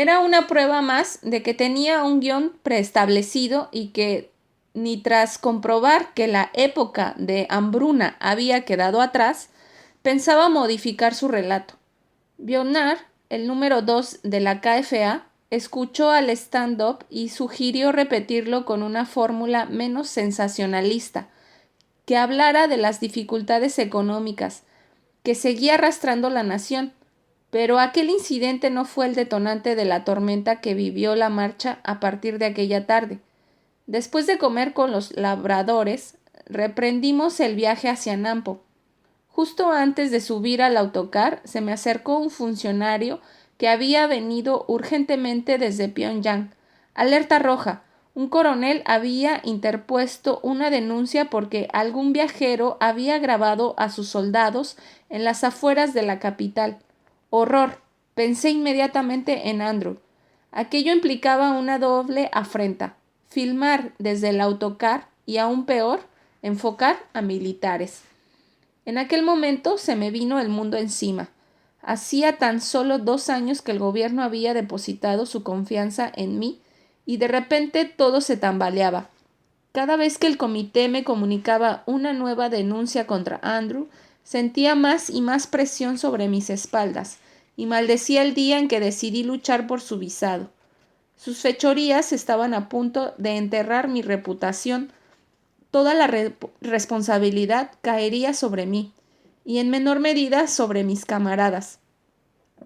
Era una prueba más de que tenía un guión preestablecido y que ni tras comprobar que la época de hambruna había quedado atrás, pensaba modificar su relato. Bionnar, el número 2 de la KFA, escuchó al stand-up y sugirió repetirlo con una fórmula menos sensacionalista, que hablara de las dificultades económicas que seguía arrastrando la nación, pero aquel incidente no fue el detonante de la tormenta que vivió la marcha a partir de aquella tarde. Después de comer con los labradores, reprendimos el viaje hacia Nampo. Justo antes de subir al autocar, se me acercó un funcionario que había venido urgentemente desde Pyongyang. Alerta roja. Un coronel había interpuesto una denuncia porque algún viajero había grabado a sus soldados en las afueras de la capital. Horror. Pensé inmediatamente en Andrew. Aquello implicaba una doble afrenta: filmar desde el autocar y, aún peor, enfocar a militares. En aquel momento se me vino el mundo encima. Hacía tan solo 2 años que el gobierno había depositado su confianza en mí y de repente todo se tambaleaba. Cada vez que el comité me comunicaba una nueva denuncia contra Andrew, sentía más y más presión sobre mis espaldas y maldecía el día en que decidí luchar por su visado. Sus fechorías estaban a punto de enterrar mi reputación. Toda la responsabilidad caería sobre mí y en menor medida sobre mis camaradas.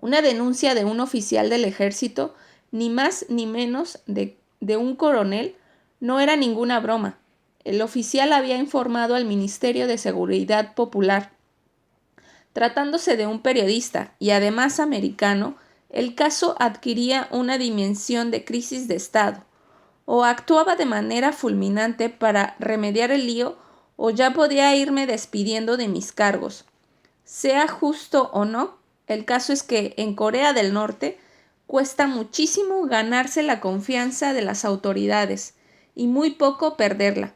Una denuncia de un oficial del ejército, ni más ni menos de un coronel, no era ninguna broma. El oficial había informado al Ministerio de Seguridad Popular. Tratándose de un periodista y además americano, el caso adquiría una dimensión de crisis de Estado. O actuaba de manera fulminante para remediar el lío, o ya podía irme despidiendo de mis cargos. Sea justo o no, el caso es que en Corea del Norte cuesta muchísimo ganarse la confianza de las autoridades y muy poco perderla.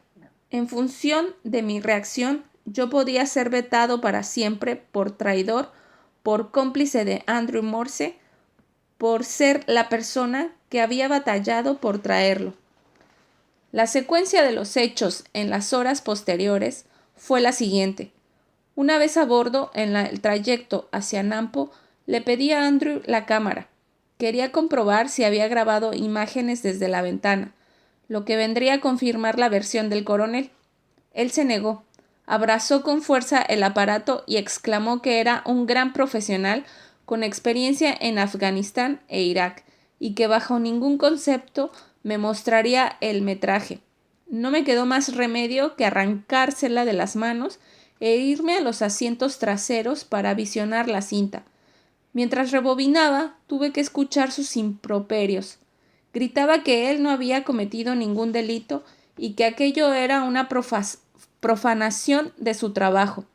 En función de mi reacción, yo podía ser vetado para siempre por traidor, por cómplice de Andrew Morse, por ser la persona que había batallado por traerlo. La secuencia de los hechos en las horas posteriores fue la siguiente. Una vez a bordo, en el trayecto hacia Nampo, le pedí a Andrew la cámara. Quería comprobar si había grabado imágenes desde la ventana, lo que vendría a confirmar la versión del coronel. Él se negó, abrazó con fuerza el aparato y exclamó que era un gran profesional con experiencia en Afganistán e Irak y que bajo ningún concepto me mostraría el metraje. No me quedó más remedio que arrancársela de las manos e irme a los asientos traseros para visionar la cinta. Mientras rebobinaba, tuve que escuchar sus improperios. Gritaba que él no había cometido ningún delito y que aquello era una profanación de su trabajo.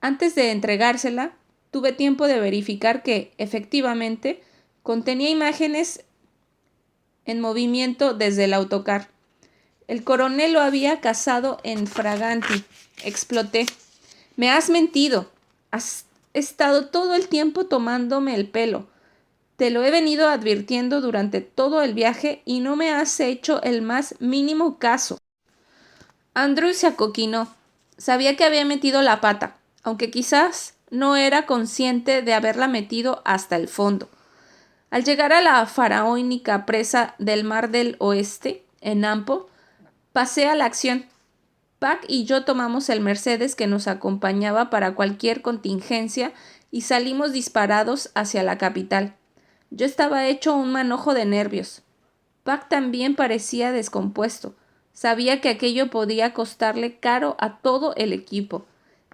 Antes de entregársela, tuve tiempo de verificar que, efectivamente, contenía imágenes en movimiento desde el autocar. El coronel lo había cazado en fraganti. Exploté. Me has mentido. Has estado todo el tiempo tomándome el pelo. Te lo he venido advirtiendo durante todo el viaje y no me has hecho el más mínimo caso. Andrew se acoquinó. Sabía que había metido la pata, aunque quizás no era consciente de haberla metido hasta el fondo. Al llegar a la faraónica presa del Mar del Oeste, en Nampo, pasé a la acción. Pac y yo tomamos el Mercedes que nos acompañaba para cualquier contingencia y salimos disparados hacia la capital. Yo estaba hecho un manojo de nervios. Pac también parecía descompuesto. Sabía que aquello podía costarle caro a todo el equipo.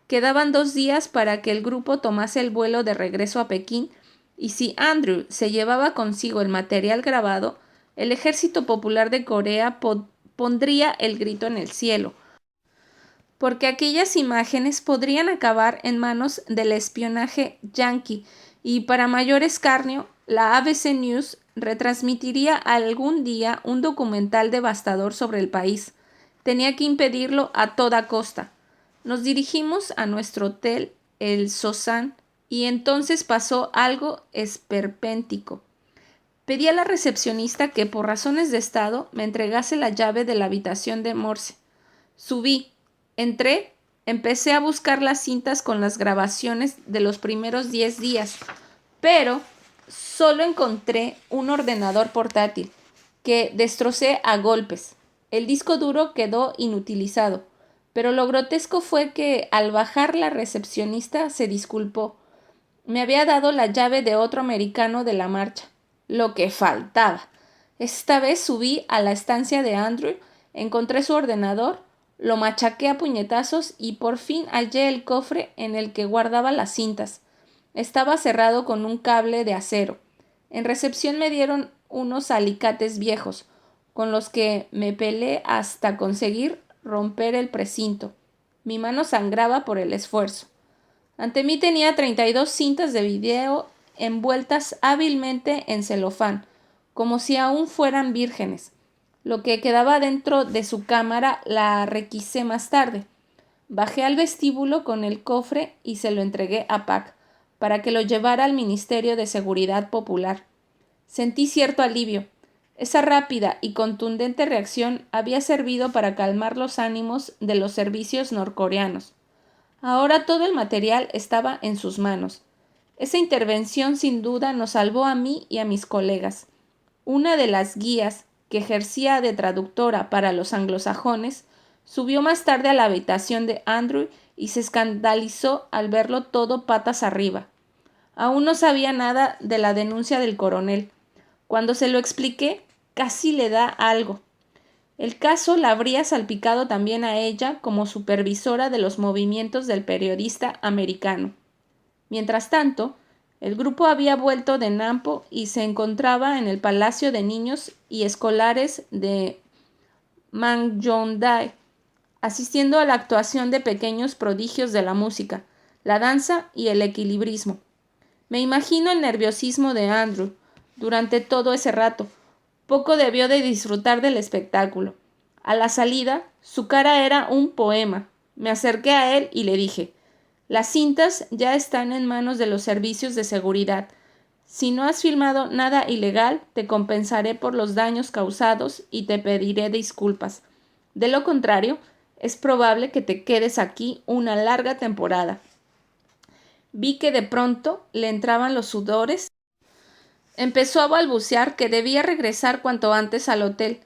Quedaban 2 días para que el grupo tomase el vuelo de regreso a Pekín, y si Andrew se llevaba consigo el material grabado, el Ejército Popular de Corea pondría el grito en el cielo, porque aquellas imágenes podrían acabar en manos del espionaje yanqui y, para mayor escarnio, la ABC News retransmitiría algún día un documental devastador sobre el país. Tenía que impedirlo a toda costa. Nos dirigimos a nuestro hotel, el Sosan, y entonces pasó algo esperpéntico. Pedí a la recepcionista que por razones de estado me entregase la llave de la habitación de Morse. Subí, entré, empecé a buscar las cintas con las grabaciones de los primeros 10 días, pero solo encontré un ordenador portátil que destrocé a golpes. El disco duro quedó inutilizado, pero lo grotesco fue que al bajar la recepcionista se disculpó. Me había dado la llave de otro americano de la marcha. Lo que faltaba. Esta vez subí a la estancia de Andrew, encontré su ordenador, lo machaqué a puñetazos y por fin hallé el cofre en el que guardaba las cintas. Estaba cerrado con un cable de acero. En recepción me dieron unos alicates viejos, con los que me pelé hasta conseguir romper el precinto. Mi mano sangraba por el esfuerzo. Ante mí tenía 32 cintas de video envueltas hábilmente en celofán, como si aún fueran vírgenes. Lo que quedaba dentro de su cámara la requisé más tarde. Bajé al vestíbulo con el cofre y se lo entregué a Pac, para que lo llevara al Ministerio de Seguridad Popular. Sentí cierto alivio. Esa rápida y contundente reacción había servido para calmar los ánimos de los servicios norcoreanos. Ahora todo el material estaba en sus manos. Esa intervención sin duda nos salvó a mí y a mis colegas. Una de las guías, que ejercía de traductora para los anglosajones, subió más tarde a la habitación de Andrew y se escandalizó al verlo todo patas arriba. Aún no sabía nada de la denuncia del coronel. Cuando se lo expliqué, casi le da algo. El caso la habría salpicado también a ella como supervisora de los movimientos del periodista americano. Mientras tanto, el grupo había vuelto de Nampo y se encontraba en el Palacio de Niños y Escolares de Mangyongdae, asistiendo a la actuación de pequeños prodigios de la música, la danza y el equilibrismo. Me imagino el nerviosismo de Andrew durante todo ese rato. Poco debió de disfrutar del espectáculo. A la salida, su cara era un poema. Me acerqué a él y le dije: «Las cintas ya están en manos de los servicios de seguridad. Si no has filmado nada ilegal, te compensaré por los daños causados y te pediré disculpas. De lo contrario, es probable que te quedes aquí una larga temporada». Vi que de pronto le entraban los sudores. Empezó a balbucear que debía regresar cuanto antes al hotel,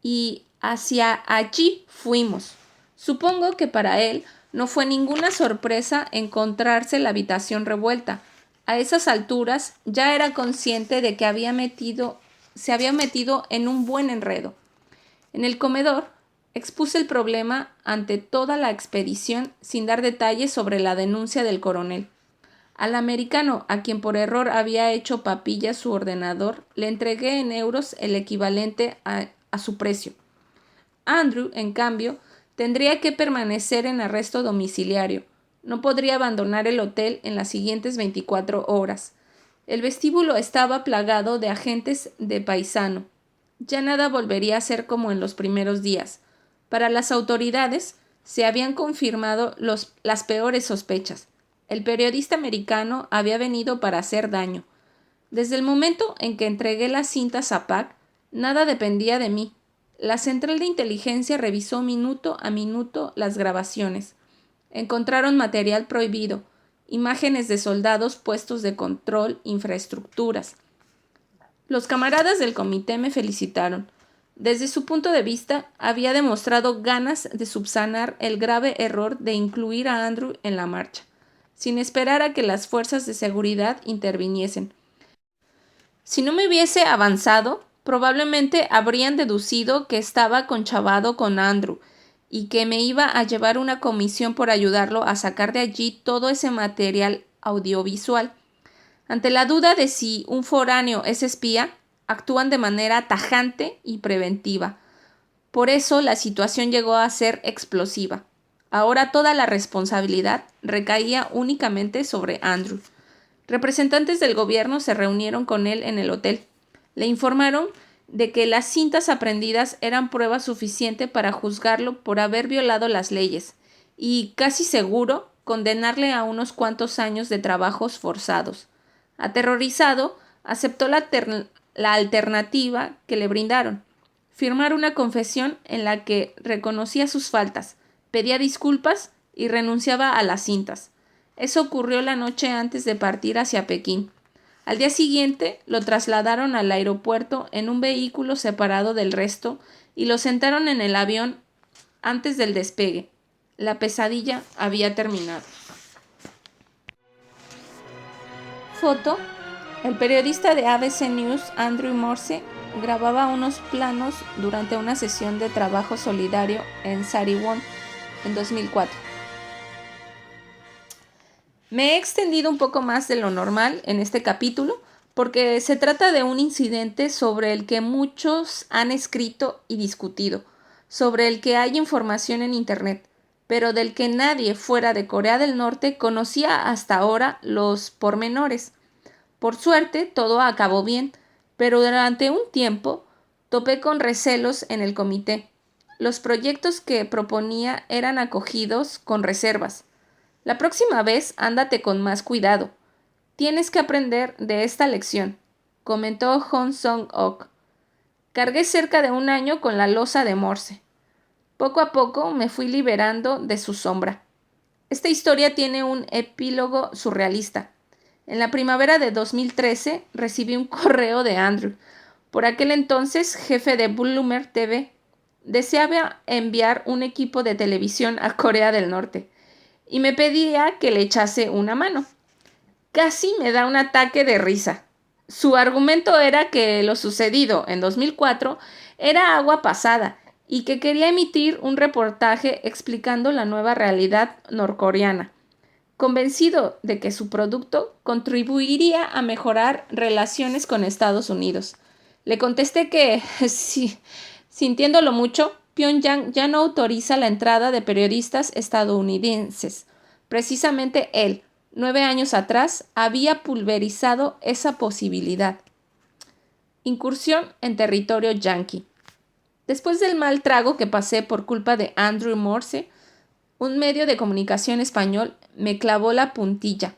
y hacia allí fuimos. Supongo que para él no fue ninguna sorpresa encontrarse la habitación revuelta. A esas alturas ya era consciente de que se había metido en un buen enredo. En el comedor expuse el problema ante toda la expedición sin dar detalles sobre la denuncia del coronel. Al americano, a quien por error había hecho papilla su ordenador, le entregué en euros el equivalente a su precio. Andrew, en cambio, tendría que permanecer en arresto domiciliario. No podría abandonar el hotel en las siguientes 24 horas. El vestíbulo estaba plagado de agentes de paisano. Ya nada volvería a ser como en los primeros días. Para las autoridades se habían confirmado las peores sospechas. El periodista americano había venido para hacer daño. Desde el momento en que entregué las cintas a Pac, nada dependía de mí. La central de inteligencia revisó minuto a minuto las grabaciones. Encontraron material prohibido, imágenes de soldados, puestos de control, infraestructuras. Los camaradas del comité me felicitaron. Desde su punto de vista, había demostrado ganas de subsanar el grave error de incluir a Andrew en la marcha, sin esperar a que las fuerzas de seguridad interviniesen. Si no me hubiese avanzado, probablemente habrían deducido que estaba conchavado con Andrew y que me iba a llevar una comisión por ayudarlo a sacar de allí todo ese material audiovisual. Ante la duda de si un foráneo es espía, actúan de manera tajante y preventiva. Por eso la situación llegó a ser explosiva. Ahora toda la responsabilidad recaía únicamente sobre Andrew. Representantes del gobierno se reunieron con él en el hotel. Le informaron de que las cintas aprehendidas eran prueba suficiente para juzgarlo por haber violado las leyes y, casi seguro, condenarle a unos cuantos años de trabajos forzados. Aterrorizado, aceptó la la alternativa que le brindaron: firmar una confesión en la que reconocía sus faltas, pedía disculpas y renunciaba a las cintas. Eso ocurrió la noche antes de partir hacia Pekín. Al día siguiente lo trasladaron al aeropuerto en un vehículo separado del resto y lo sentaron en el avión antes del despegue. La pesadilla había terminado. Foto: el periodista de ABC News, Andrew Morse, grababa unos planos durante una sesión de trabajo solidario en Sariwon en 2004. Me he extendido un poco más de lo normal en este capítulo porque se trata de un incidente sobre el que muchos han escrito y discutido, sobre el que hay información en Internet, pero del que nadie fuera de Corea del Norte conocía hasta ahora los pormenores. Por suerte, todo acabó bien, pero durante un tiempo topé con recelos en el comité. Los proyectos que proponía eran acogidos con reservas. La próxima vez ándate con más cuidado. Tienes que aprender de esta lección, comentó Hong Song-ok. Cargué cerca de un año con la losa de Morse. Poco a poco me fui liberando de su sombra. Esta historia tiene un epílogo surrealista. En la primavera de 2013 recibí un correo de Andrew, por aquel entonces jefe de Bloomer TV. Deseaba enviar un equipo de televisión a Corea del Norte y me pedía que le echase una mano. Casi me da un ataque de risa. Su argumento era que lo sucedido en 2004 era agua pasada y que quería emitir un reportaje explicando la nueva realidad norcoreana, convencido de que su producto contribuiría a mejorar relaciones con Estados Unidos. Le contesté que, sí, sintiéndolo mucho, Pyongyang ya no autoriza la entrada de periodistas estadounidenses. Precisamente él, 9 años atrás, había pulverizado esa posibilidad. Incursión en territorio yanqui. Después del mal trago que pasé por culpa de Andrew Morse, un medio de comunicación español me clavó la puntilla.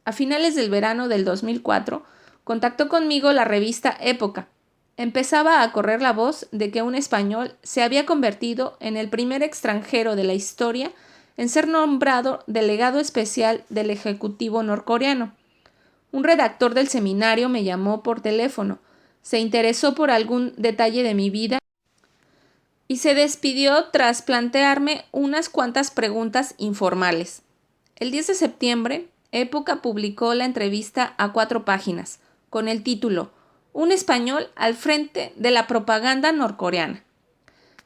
A finales del verano del 2004, contactó conmigo la revista Época. Empezaba a correr la voz de que un español se había convertido en el primer extranjero de la historia en ser nombrado delegado especial del Ejecutivo norcoreano. Un redactor del seminario me llamó por teléfono, se interesó por algún detalle de mi vida y se despidió tras plantearme unas cuantas preguntas informales. El 10 de septiembre, Época publicó la entrevista a 4 páginas, con el título «Un español al frente de la propaganda norcoreana».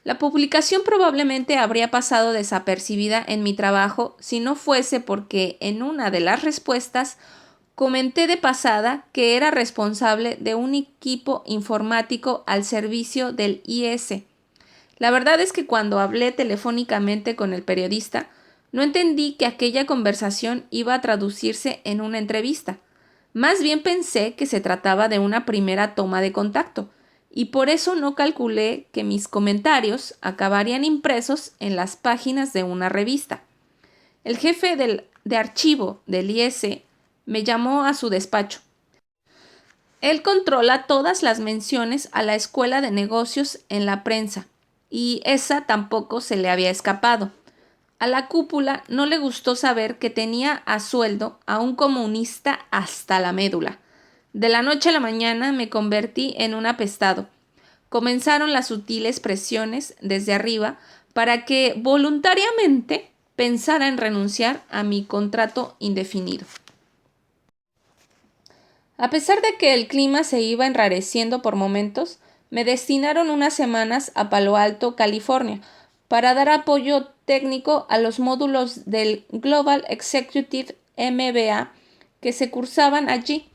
La publicación probablemente habría pasado desapercibida en mi trabajo si no fuese porque en una de las respuestas comenté de pasada que era responsable de un equipo informático al servicio del IS. La verdad es que cuando hablé telefónicamente con el periodista, no entendí que aquella conversación iba a traducirse en una entrevista. Más bien pensé que se trataba de una primera toma de contacto, y por eso no calculé que mis comentarios acabarían impresos en las páginas de una revista. El jefe de archivo del IS me llamó a su despacho. Él controla todas las menciones a la escuela de negocios en la prensa, y esa tampoco se le había escapado. A la cúpula no le gustó saber que tenía a sueldo a un comunista hasta la médula. De la noche a la mañana me convertí en un apestado. Comenzaron las sutiles presiones desde arriba para que voluntariamente pensara en renunciar a mi contrato indefinido. A pesar de que el clima se iba enrareciendo por momentos, me destinaron unas semanas a Palo Alto, California, para dar apoyo técnico a los módulos del Global Executive MBA que se cursaban allí.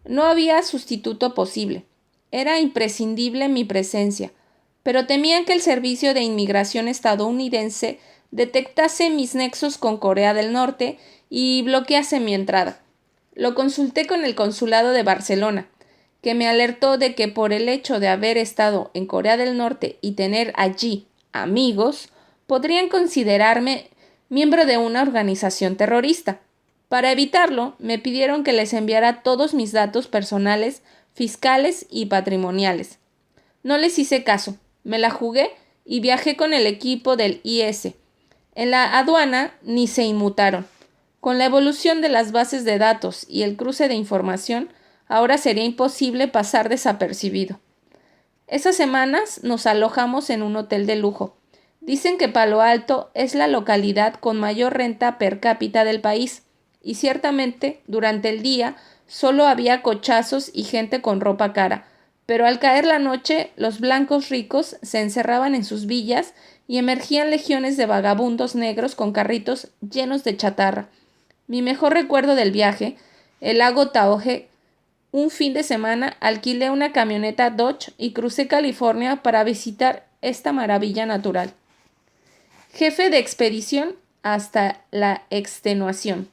No había sustituto posible. Era imprescindible mi presencia, pero temían que el Servicio de Inmigración estadounidense detectase mis nexos con Corea del Norte y bloquease mi entrada. Lo consulté con el consulado de Barcelona, que me alertó de que por el hecho de haber estado en Corea del Norte y tener allí amigos, podrían considerarme miembro de una organización terrorista. Para evitarlo, me pidieron que les enviara todos mis datos personales fiscales y patrimoniales. No les hice caso, me la jugué y viajé con el equipo del IS. En la aduana ni se inmutaron. Con la evolución de las bases de datos y el cruce de información, ahora sería imposible pasar desapercibido. Esas semanas nos alojamos en un hotel de lujo. Dicen que Palo Alto es la localidad con mayor renta per cápita del país, y ciertamente durante el día solo había cochazos y gente con ropa cara, pero al caer la noche los blancos ricos se encerraban en sus villas y emergían legiones de vagabundos negros con carritos llenos de chatarra. Mi mejor recuerdo del viaje, el lago Tahoe. Un fin de semana alquilé una camioneta Dodge y crucé California para visitar esta maravilla natural. Jefe de expedición hasta la extenuación.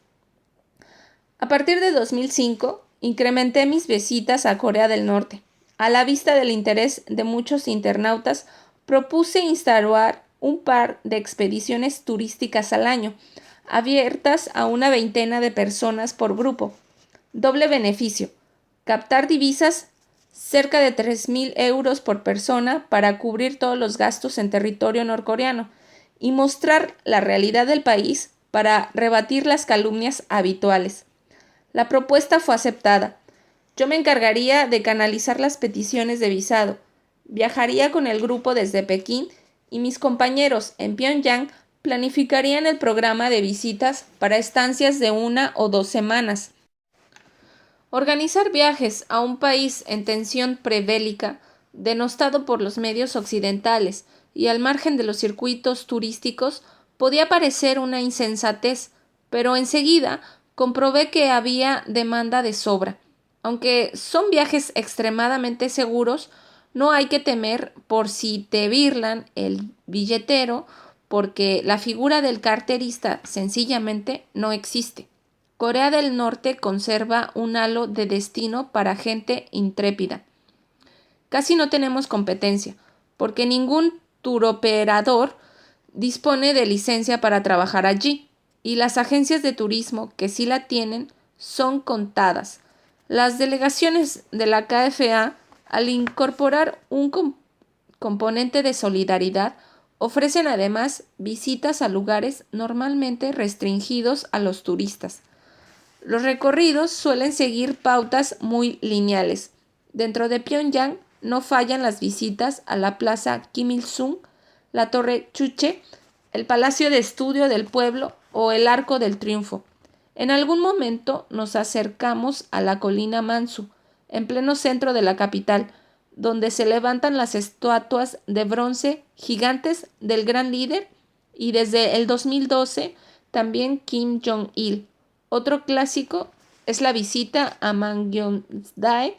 A partir de 2005, incrementé mis visitas a Corea del Norte. A la vista del interés de muchos internautas, propuse instaurar un par de expediciones turísticas al año, abiertas a una veintena de personas por grupo. Doble beneficio: captar divisas cerca de 3.000 euros por persona para cubrir todos los gastos en territorio norcoreano y mostrar la realidad del país para rebatir las calumnias habituales. La propuesta fue aceptada. Yo me encargaría de canalizar las peticiones de visado. Viajaría con el grupo desde Pekín y mis compañeros en Pyongyang planificarían el programa de visitas para estancias de 1 o 2 semanas. Organizar viajes a un país en tensión prebélica, denostado por los medios occidentales y al margen de los circuitos turísticos, podía parecer una insensatez, pero enseguida comprobé que había demanda de sobra. Aunque son viajes extremadamente seguros, no hay que temer por si te birlan el billetero, porque la figura del carterista sencillamente no existe. Corea del Norte conserva un halo de destino para gente intrépida. Casi no tenemos competencia, porque ningún turoperador dispone de licencia para trabajar allí, y las agencias de turismo que sí la tienen son contadas. Las delegaciones de la KFA, al incorporar un componente de solidaridad, ofrecen además visitas a lugares normalmente restringidos a los turistas. Los recorridos suelen seguir pautas muy lineales. Dentro de Pyongyang no fallan las visitas a la Plaza Kim Il-sung, la Torre Chuche, el Palacio de Estudio del Pueblo o el Arco del Triunfo. En algún momento nos acercamos a la colina Mansu, en pleno centro de la capital, donde se levantan las estatuas de bronce gigantes del gran líder y desde el 2012 también Kim Jong-il. Otro clásico es la visita a Mangyongdae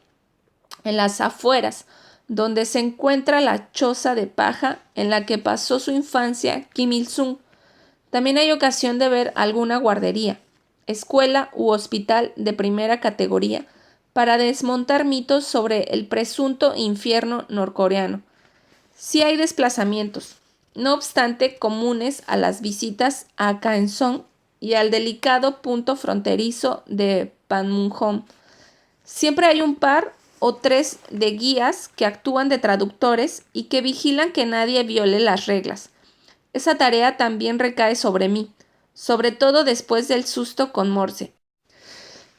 en las afueras, donde se encuentra la choza de paja en la que pasó su infancia Kim Il-sung. También hay ocasión de ver alguna guardería, escuela u hospital de primera categoría para desmontar mitos sobre el presunto infierno norcoreano. Sí hay desplazamientos, no obstante comunes a las visitas a Kaesong y al delicado punto fronterizo de Panmunjom. Siempre hay un par o 3 de guías que actúan de traductores y que vigilan que nadie viole las reglas. Esa tarea también recae sobre mí, sobre todo después del susto con Morse.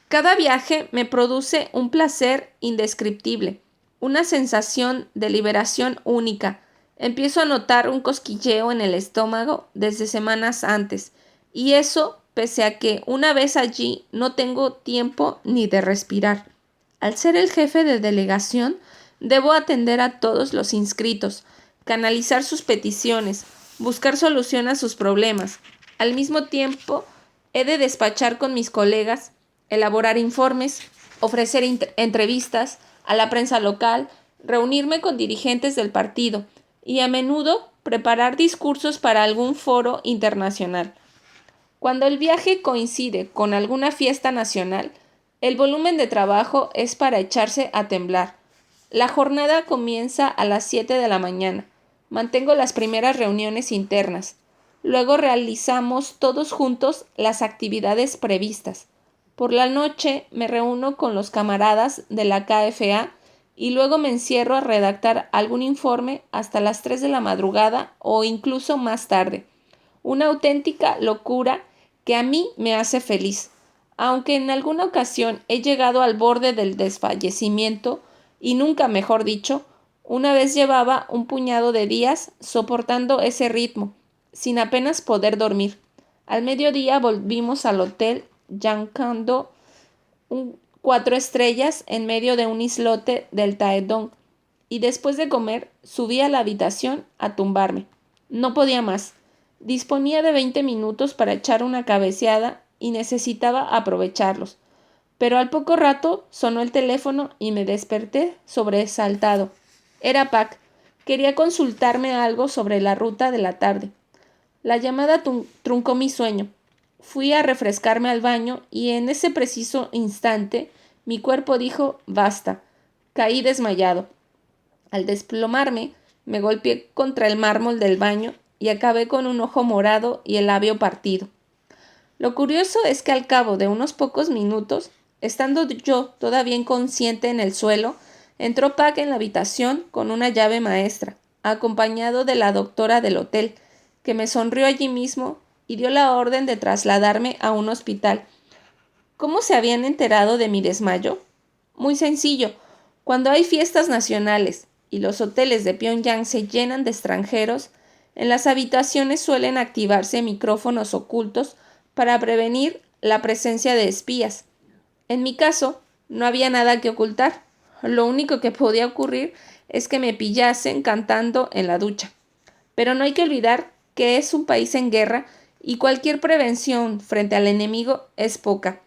Cada viaje me produce un placer indescriptible, una sensación de liberación única. Empiezo a notar un cosquilleo en el estómago desde semanas antes, y eso pese a que una vez allí no tengo tiempo ni de respirar. Al ser el jefe de delegación, debo atender a todos los inscritos, canalizar sus peticiones, buscar solución a sus problemas. Al mismo tiempo, he de despachar con mis colegas, elaborar informes, ofrecer entrevistas a la prensa local, reunirme con dirigentes del partido y a menudo preparar discursos para algún foro internacional. Cuando el viaje coincide con alguna fiesta nacional, el volumen de trabajo es para echarse a temblar. La jornada comienza a las 7 de la mañana. Mantengo las primeras reuniones internas. Luego realizamos todos juntos las actividades previstas. Por la noche me reúno con los camaradas de la KFA y luego me encierro a redactar algún informe hasta las 3 de la madrugada o incluso más tarde. Una auténtica locura que a mí me hace feliz, aunque en alguna ocasión he llegado al borde del desfallecimiento y nunca mejor dicho, una vez llevaba un puñado de días soportando ese ritmo, sin apenas poder dormir. Al mediodía volvimos al hotel Yankando 4 estrellas en medio de un islote del Taedong, y después de comer subí a la habitación a tumbarme. No podía más. Disponía de 20 minutos para echar una cabeceada y necesitaba aprovecharlos. Pero al poco rato sonó el teléfono y me desperté sobresaltado. Era Pac. Quería consultarme algo sobre la ruta de la tarde. La llamada truncó mi sueño. Fui a refrescarme al baño y en ese preciso instante mi cuerpo dijo basta. Caí desmayado. Al desplomarme, me golpeé contra el mármol del baño y acabé con un ojo morado y el labio partido. Lo curioso es que al cabo de unos pocos minutos, estando yo todavía inconsciente en el suelo, entró Pac en la habitación con una llave maestra, acompañado de la doctora del hotel, que me sonrió allí mismo y dio la orden de trasladarme a un hospital. ¿Cómo se habían enterado de mi desmayo? Muy sencillo. Cuando hay fiestas nacionales y los hoteles de Pyongyang se llenan de extranjeros, en las habitaciones suelen activarse micrófonos ocultos para prevenir la presencia de espías. En mi caso, no había nada que ocultar. Lo único que podía ocurrir es que me pillasen cantando en la ducha. Pero no hay que olvidar que es un país en guerra y cualquier prevención frente al enemigo es poca.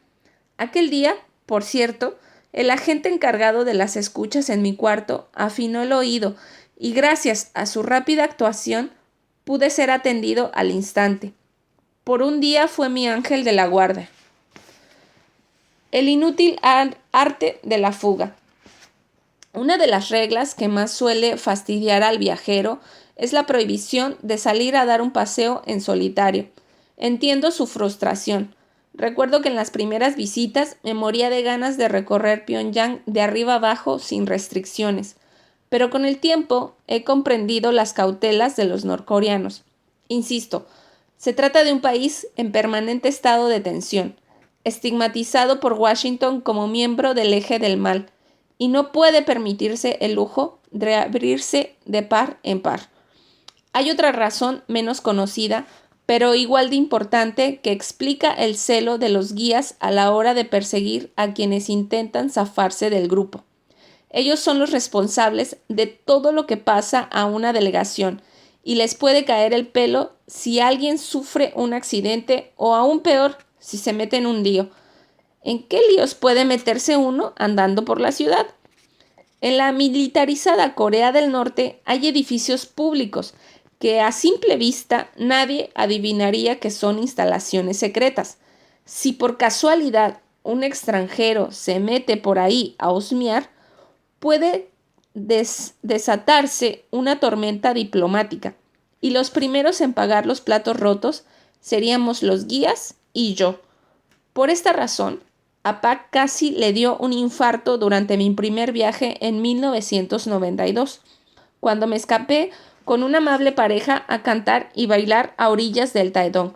Aquel día, por cierto, el agente encargado de las escuchas en mi cuarto afinó el oído y gracias a su rápida actuación pude ser atendido al instante. Por un día fue mi ángel de la guardia. El inútil arte de la fuga. Una de las reglas que más suele fastidiar al viajero es la prohibición de salir a dar un paseo en solitario. Entiendo su frustración. Recuerdo que en las primeras visitas me moría de ganas de recorrer Pyongyang de arriba abajo sin restricciones, pero con el tiempo he comprendido las cautelas de los norcoreanos. Insisto, se trata de un país en permanente estado de tensión, estigmatizado por Washington como miembro del eje del mal, y no puede permitirse el lujo de abrirse de par en par. Hay otra razón menos conocida, pero igual de importante, que explica el celo de los guías a la hora de perseguir a quienes intentan zafarse del grupo. Ellos son los responsables de todo lo que pasa a una delegación y les puede caer el pelo si alguien sufre un accidente o aún peor, si se mete en un lío. ¿En qué líos puede meterse uno andando por la ciudad? En la militarizada Corea del Norte hay edificios públicos que a simple vista nadie adivinaría que son instalaciones secretas. Si por casualidad un extranjero se mete por ahí a husmear, puede desatarse una tormenta diplomática, y los primeros en pagar los platos rotos seríamos los guías y yo. Por esta razón, a Pac casi le dio un infarto durante mi primer viaje en 1992, cuando me escapé con una amable pareja a cantar y bailar a orillas del Taedong.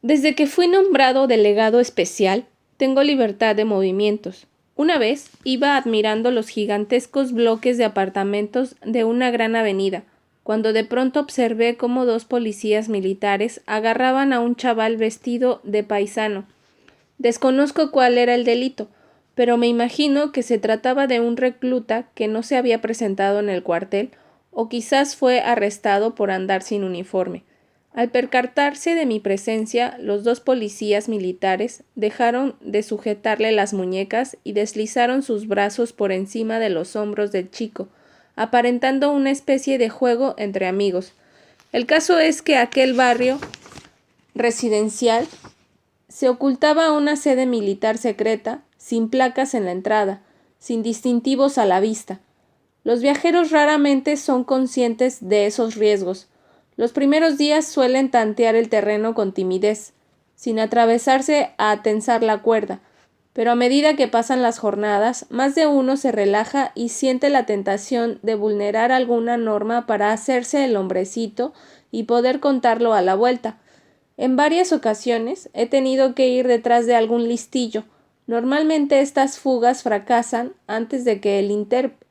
Desde que fui nombrado delegado especial, tengo libertad de movimientos. Una vez iba admirando los gigantescos bloques de apartamentos de una gran avenida, cuando de pronto observé cómo 2 policías militares agarraban a un chaval vestido de paisano. Desconozco cuál era el delito, pero me imagino que se trataba de un recluta que no se había presentado en el cuartel, o quizás fue arrestado por andar sin uniforme. Al percatarse de mi presencia, los 2 policías militares dejaron de sujetarle las muñecas y deslizaron sus brazos por encima de los hombros del chico, aparentando una especie de juego entre amigos. El caso es que aquel barrio residencial se ocultaba una sede militar secreta, sin placas en la entrada, sin distintivos a la vista. Los viajeros raramente son conscientes de esos riesgos. Los primeros días suelen tantear el terreno con timidez, sin atravesarse a tensar la cuerda, Pero a medida que pasan las jornadas, más de uno se relaja y siente la tentación de vulnerar alguna norma para hacerse el hombrecito y poder contarlo a la vuelta. En varias ocasiones he tenido que ir detrás de algún listillo. Normalmente estas fugas fracasan antes de que el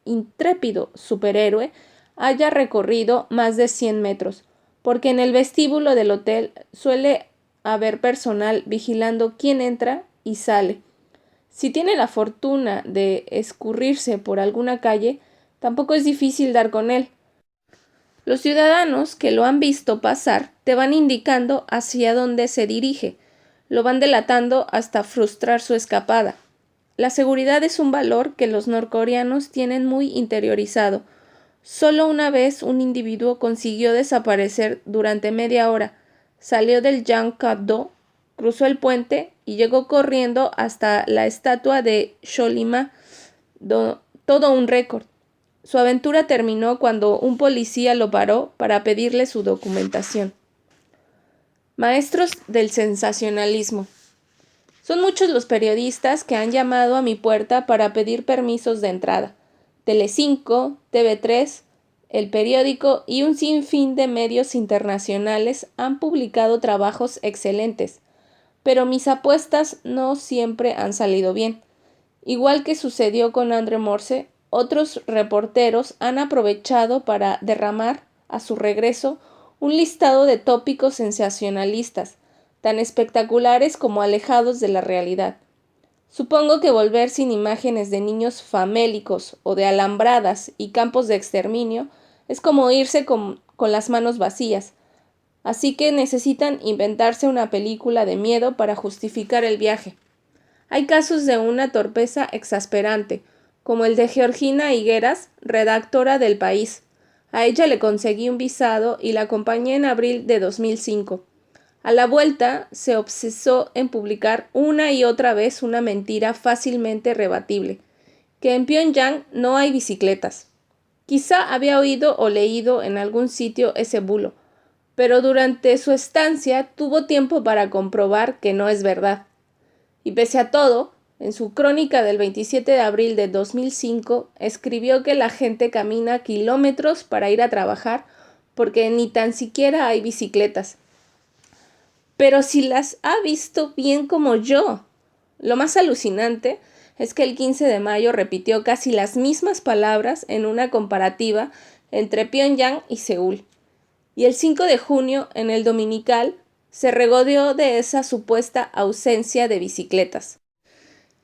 intrépido superhéroe haya recorrido más de 100 metros, porque en el vestíbulo del hotel suele haber personal vigilando quién entra y sale. Si tiene la fortuna de escurrirse por alguna calle, tampoco es difícil dar con él. Los ciudadanos que lo han visto pasar te van indicando hacia dónde se dirige, lo van delatando hasta frustrar su escapada. La seguridad es un valor que los norcoreanos tienen muy interiorizado. Solo una vez un individuo consiguió desaparecer durante media hora. Salió del Jangkado, cruzó el puente y llegó corriendo hasta la estatua de Sholima, todo un récord. Su aventura terminó cuando un policía lo paró para pedirle su documentación. Maestros del sensacionalismo. Son muchos los periodistas que han llamado a mi puerta para pedir permisos de entrada. Telecinco, TV3, El Periódico y un sinfín de medios internacionales han publicado trabajos excelentes, pero mis apuestas no siempre han salido bien. Igual que sucedió con Andre Morse, otros reporteros han aprovechado para derramar, a su regreso, un listado de tópicos sensacionalistas, tan espectaculares como alejados de la realidad. Supongo que volver sin imágenes de niños famélicos o de alambradas y campos de exterminio es como irse con las manos vacías. Así que necesitan inventarse una película de miedo para justificar el viaje. Hay casos de una torpeza exasperante, como el de Georgina Higueras, redactora del País. A ella le conseguí un visado y la acompañé en abril de 2005. A la vuelta se obsesó en publicar una y otra vez una mentira fácilmente rebatible, que en Pyongyang no hay bicicletas. Quizá había oído o leído en algún sitio ese bulo, pero durante su estancia tuvo tiempo para comprobar que no es verdad. Y pese a todo, en su crónica del 27 de abril de 2005 escribió que la gente camina kilómetros para ir a trabajar porque ni tan siquiera hay bicicletas. Pero si las ha visto bien como yo. Lo más alucinante es que el 15 de mayo repitió casi las mismas palabras en una comparativa entre Pyongyang y Seúl. Y el 5 de junio, en el Dominical, se regodeó de esa supuesta ausencia de bicicletas.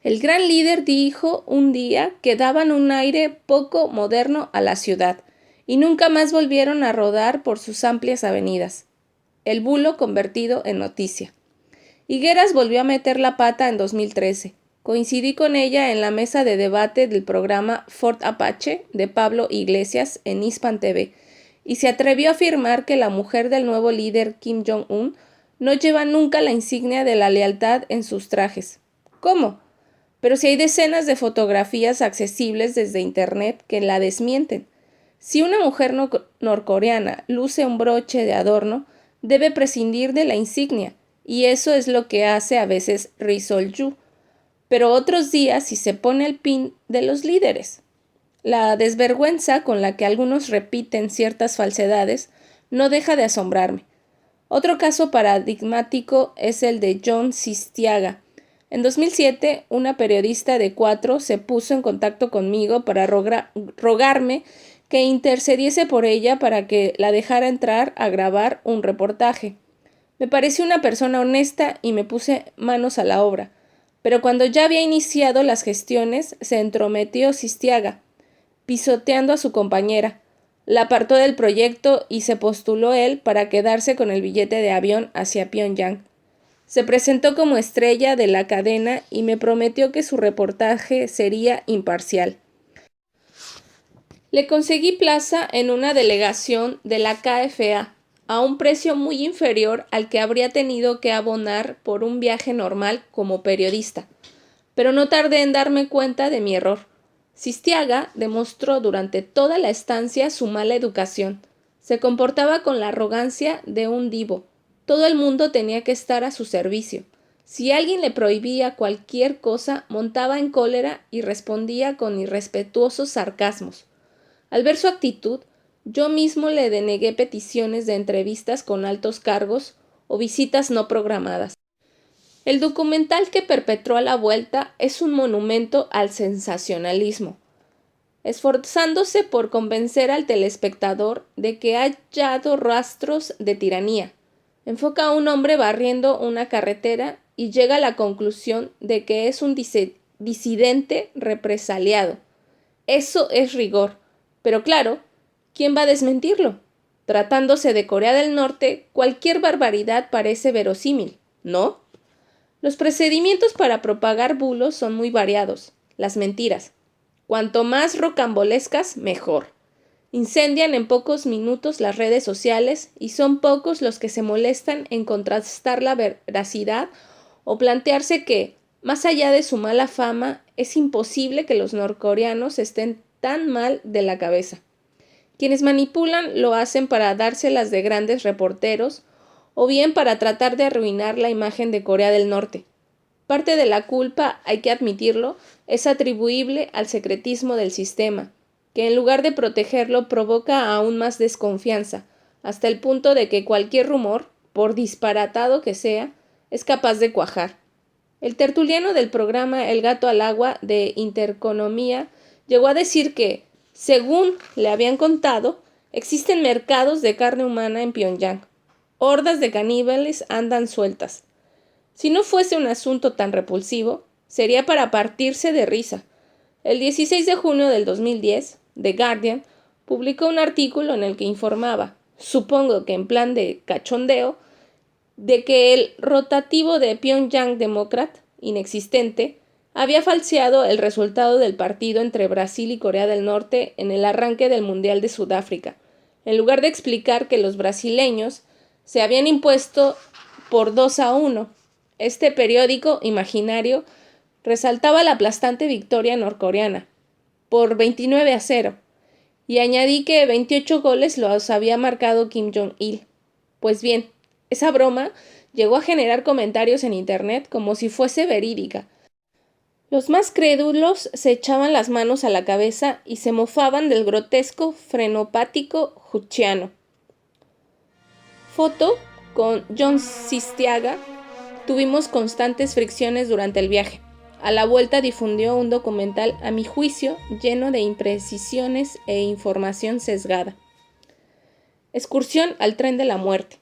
El gran líder dijo un día que daban un aire poco moderno a la ciudad y nunca más volvieron a rodar por sus amplias avenidas. El bulo convertido en noticia. Higueras volvió a meter la pata en 2013. Coincidí con ella en la mesa de debate del programa Fort Apache de Pablo Iglesias en Hispan TV y se atrevió a afirmar que la mujer del nuevo líder Kim Jong-un no lleva nunca la insignia de la lealtad en sus trajes. ¿Cómo? Pero si hay decenas de fotografías accesibles desde Internet que la desmienten. Si una mujer norcoreana luce un broche de adorno, debe prescindir de la insignia, y eso es lo que hace a veces Ri Sol-yu. Pero otros días si se pone el pin de los líderes. La desvergüenza con la que algunos repiten ciertas falsedades no deja de asombrarme. Otro caso paradigmático es el de John Sistiaga. En 2007, una periodista de 4 se puso en contacto conmigo para rogarme que intercediese por ella para que la dejara entrar a grabar un reportaje. Me pareció una persona honesta y me puse manos a la obra. Pero cuando ya había iniciado las gestiones, se entrometió Sistiaga, pisoteando a su compañera. La apartó del proyecto y se postuló él para quedarse con el billete de avión hacia Pyongyang. Se presentó como estrella de la cadena y me prometió que su reportaje sería imparcial. Le conseguí plaza en una delegación de la KFA, a un precio muy inferior al que habría tenido que abonar por un viaje normal como periodista. Pero no tardé en darme cuenta de mi error. Sistiaga demostró durante toda la estancia su mala educación. Se comportaba con la arrogancia de un divo. Todo el mundo tenía que estar a su servicio. Si alguien le prohibía cualquier cosa, montaba en cólera y respondía con irrespetuosos sarcasmos. Al ver su actitud, yo mismo le denegué peticiones de entrevistas con altos cargos o visitas no programadas. El documental que perpetró a la vuelta es un monumento al sensacionalismo, esforzándose por convencer al telespectador de que ha hallado rastros de tiranía. Enfoca a un hombre barriendo una carretera y llega a la conclusión de que es un disidente represaliado. Eso es rigor. Pero claro, ¿quién va a desmentirlo? Tratándose de Corea del Norte, cualquier barbaridad parece verosímil, ¿no? Los procedimientos para propagar bulos son muy variados. Las mentiras. Cuanto más rocambolescas, mejor. Incendian en pocos minutos las redes sociales y son pocos los que se molestan en contrastar la veracidad o plantearse que, más allá de su mala fama, es imposible que los norcoreanos estén tan mal de la cabeza. Quienes manipulan lo hacen para dárselas de grandes reporteros o bien para tratar de arruinar la imagen de Corea del Norte. Parte de la culpa, hay que admitirlo, es atribuible al secretismo del sistema, que en lugar de protegerlo provoca aún más desconfianza, hasta el punto de que cualquier rumor, por disparatado que sea, es capaz de cuajar. El tertuliano del programa El gato al agua de Intereconomía llegó a decir que, según le habían contado, existen mercados de carne humana en Pyongyang. Hordas de caníbales andan sueltas. Si no fuese un asunto tan repulsivo, sería para partirse de risa. El 16 de junio del 2010, The Guardian publicó un artículo en el que informaba, supongo que en plan de cachondeo, de que el rotativo de Pyongyang Democrat, inexistente, había falseado el resultado del partido entre Brasil y Corea del Norte en el arranque del Mundial de Sudáfrica, en lugar de explicar que los brasileños se habían impuesto por 2-1. Este periódico imaginario resaltaba la aplastante victoria norcoreana, por 29-0, y añadí que 28 goles los había marcado Kim Jong-il. Pues bien, esa broma llegó a generar comentarios en internet como si fuese verídica. Los más crédulos se echaban las manos a la cabeza y se mofaban del grotesco frenopático juchiano. Foto con John Sistiaga. Tuvimos constantes fricciones durante el viaje. A la vuelta difundió un documental, a mi juicio, lleno de imprecisiones e información sesgada. Excursión al tren de la muerte.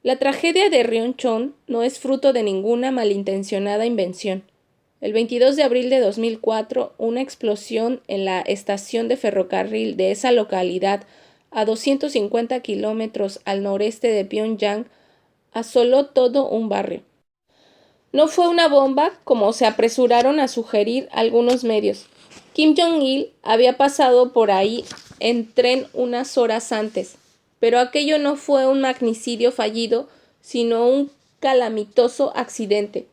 La tragedia de Ryonchon no es fruto de ninguna malintencionada invención. El 22 de abril de 2004, una explosión en la estación de ferrocarril de esa localidad, a 250 kilómetros al noreste de Pyongyang, asoló todo un barrio. No fue una bomba, como se apresuraron a sugerir algunos medios. Kim Jong-il había pasado por ahí en tren unas horas antes, pero aquello no fue un magnicidio fallido, sino un calamitoso accidente.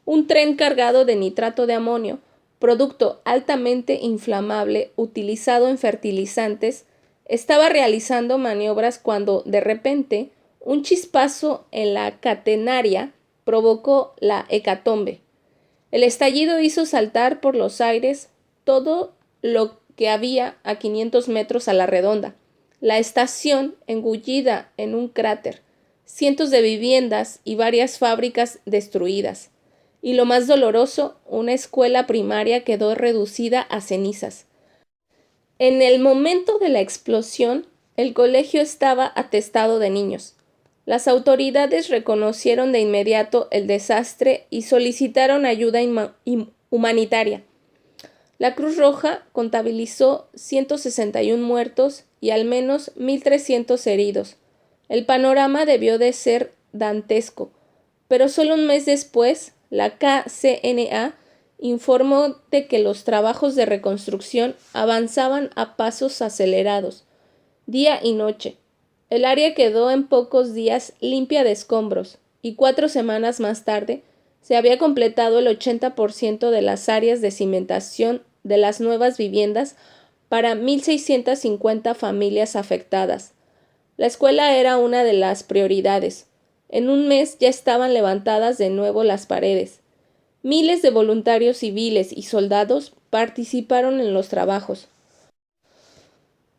Un tren cargado de nitrato de amonio, producto altamente inflamable utilizado en fertilizantes, estaba realizando maniobras cuando, de repente, un chispazo en la catenaria provocó la hecatombe. El estallido hizo saltar por los aires todo lo que había a 500 metros a la redonda. La estación engullida en un cráter, cientos de viviendas y varias fábricas destruidas. Y lo más doloroso, una escuela primaria quedó reducida a cenizas. En el momento de la explosión, el colegio estaba atestado de niños. Las autoridades reconocieron de inmediato el desastre y solicitaron ayuda humanitaria. La Cruz Roja contabilizó 161 muertos y al menos 1.300 heridos. El panorama debió de ser dantesco, pero solo un mes después, la KCNA informó de que los trabajos de reconstrucción avanzaban a pasos acelerados, día y noche. El área quedó en pocos días limpia de escombros y 4 semanas más tarde se había completado el 80% de las áreas de cimentación de las nuevas viviendas para 1.650 familias afectadas. La escuela era una de las prioridades. En un mes ya estaban levantadas de nuevo las paredes. Miles de voluntarios civiles y soldados participaron en los trabajos.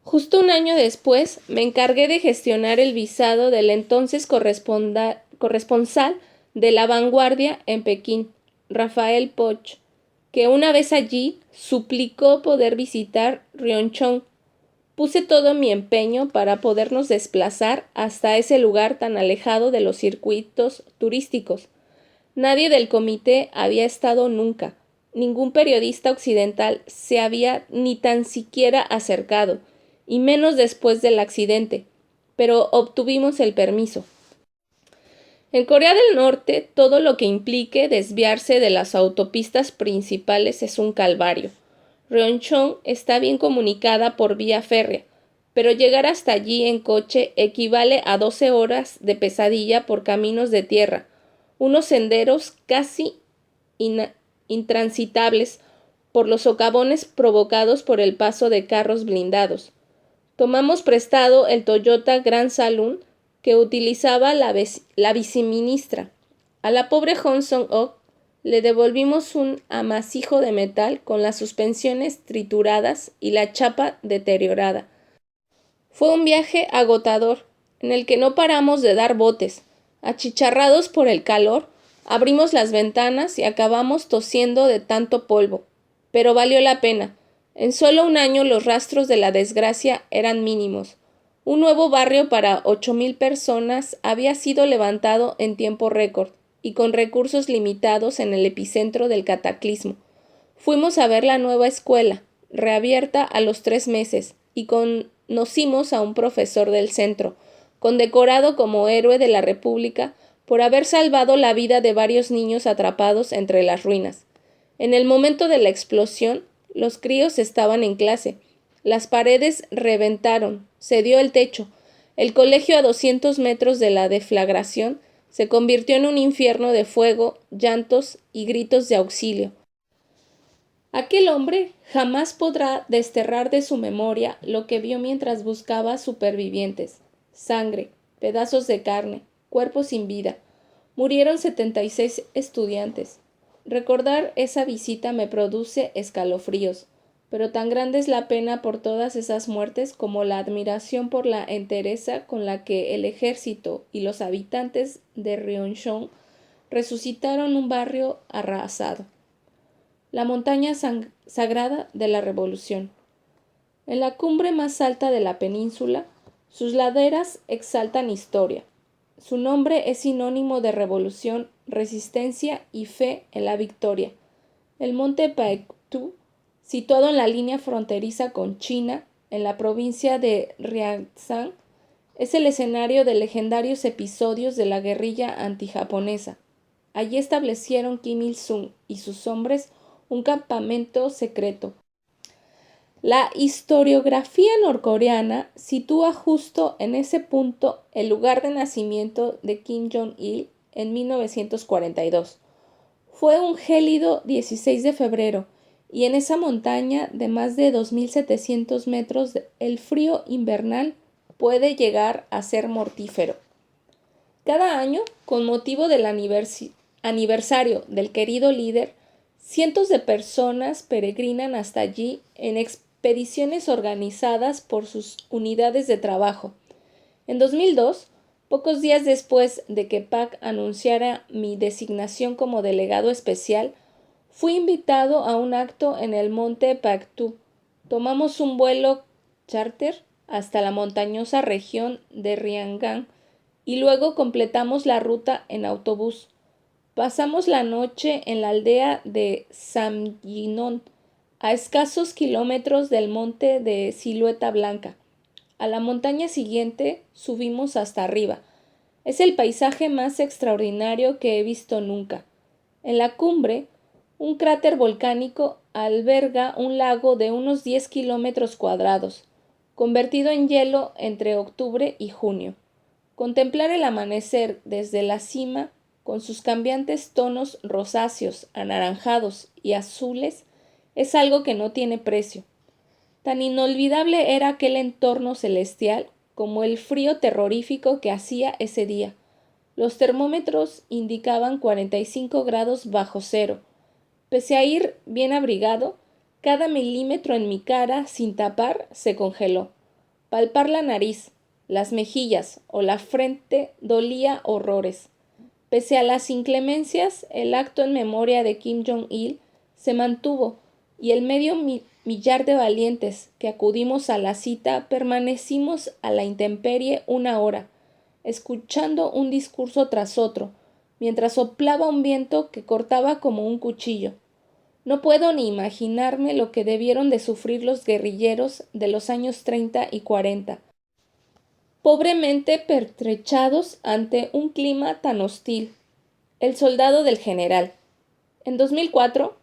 Justo un año después, me encargué de gestionar el visado del entonces corresponsal de La Vanguardia en Pekín, Rafael Poch, que una vez allí suplicó poder visitar Rionchon. Puse todo mi empeño para podernos desplazar hasta ese lugar tan alejado de los circuitos turísticos. Nadie del comité había estado nunca. Ningún periodista occidental se había ni tan siquiera acercado, y menos después del accidente, pero obtuvimos el permiso. En Corea del Norte, todo lo que implique desviarse de las autopistas principales es un calvario. Rionchon está bien comunicada por vía férrea, pero llegar hasta allí en coche equivale a 12 horas de pesadilla por caminos de tierra, unos senderos casi intransitables por los socavones provocados por el paso de carros blindados. Tomamos prestado el Toyota Grand Saloon que utilizaba la viceministra. A la pobre Hong Song-ok le devolvimos un amasijo de metal con las suspensiones trituradas y la chapa deteriorada. Fue un viaje agotador, en el que no paramos de dar botes. Achicharrados por el calor, abrimos las ventanas y acabamos tosiendo de tanto polvo. Pero valió la pena. En solo un año los rastros de la desgracia eran mínimos. Un nuevo barrio para 8,000 personas había sido levantado en tiempo récord y con recursos limitados en el epicentro del cataclismo. Fuimos a ver la nueva escuela, reabierta a los 3 meses, y conocimos a un profesor del centro, condecorado como héroe de la República por haber salvado la vida de varios niños atrapados entre las ruinas. En el momento de la explosión, los críos estaban en clase. Las paredes reventaron, se dio el techo. El colegio, a 200 metros de la deflagración, se convirtió en un infierno de fuego, llantos y gritos de auxilio. Aquel hombre jamás podrá desterrar de su memoria lo que vio mientras buscaba supervivientes. Sangre, pedazos de carne, cuerpos sin vida. Murieron 76 estudiantes. Recordar esa visita me produce escalofríos, pero tan grande es la pena por todas esas muertes como la admiración por la entereza con la que el ejército y los habitantes de Rionchon resucitaron un barrio arrasado. La montaña sagrada de la Revolución. En la cumbre más alta de la península, sus laderas exaltan historia. Su nombre es sinónimo de revolución, resistencia y fe en la victoria. El monte Paektu, situado en la línea fronteriza con China, en la provincia de Ryangsan, es el escenario de legendarios episodios de la guerrilla antijaponesa. Allí establecieron Kim Il-sung y sus hombres un campamento secreto. La historiografía norcoreana sitúa justo en ese punto el lugar de nacimiento de Kim Jong-il en 1942. Fue un gélido 16 de febrero y en esa montaña de más de 2,700 metros el frío invernal puede llegar a ser mortífero. Cada año, con motivo del aniversario del querido líder, cientos de personas peregrinan hasta allí en expediciones organizadas por sus unidades de trabajo. En 2002, pocos días después de que Park anunciara mi designación como delegado especial, fui invitado a un acto en el monte Paektu. Tomamos un vuelo charter hasta la montañosa región de Ryanggang y luego completamos la ruta en autobús. Pasamos la noche en la aldea de Samjinon, a escasos kilómetros del monte de Silueta Blanca. A la montaña siguiente subimos hasta arriba. Es el paisaje más extraordinario que he visto nunca. En la cumbre, un cráter volcánico alberga un lago de unos 10 kilómetros cuadrados, convertido en hielo entre octubre y junio. Contemplar el amanecer desde la cima, con sus cambiantes tonos rosáceos, anaranjados y azules, es algo que no tiene precio. Tan inolvidable era aquel entorno celestial como el frío terrorífico que hacía ese día. Los termómetros indicaban 45 grados bajo cero. Pese a ir bien abrigado, cada milímetro en mi cara, sin tapar, se congeló. Palpar la nariz, las mejillas o la frente dolía horrores. Pese a las inclemencias, el acto en memoria de Kim Jong-il se mantuvo y el medio millar de valientes que acudimos a la cita permanecimos a la intemperie 1 hora, escuchando un discurso tras otro, mientras soplaba un viento que cortaba como un cuchillo. No puedo ni imaginarme lo que debieron de sufrir los guerrilleros de los años 30 y 40, pobremente pertrechados ante un clima tan hostil. El soldado del general. En 2004,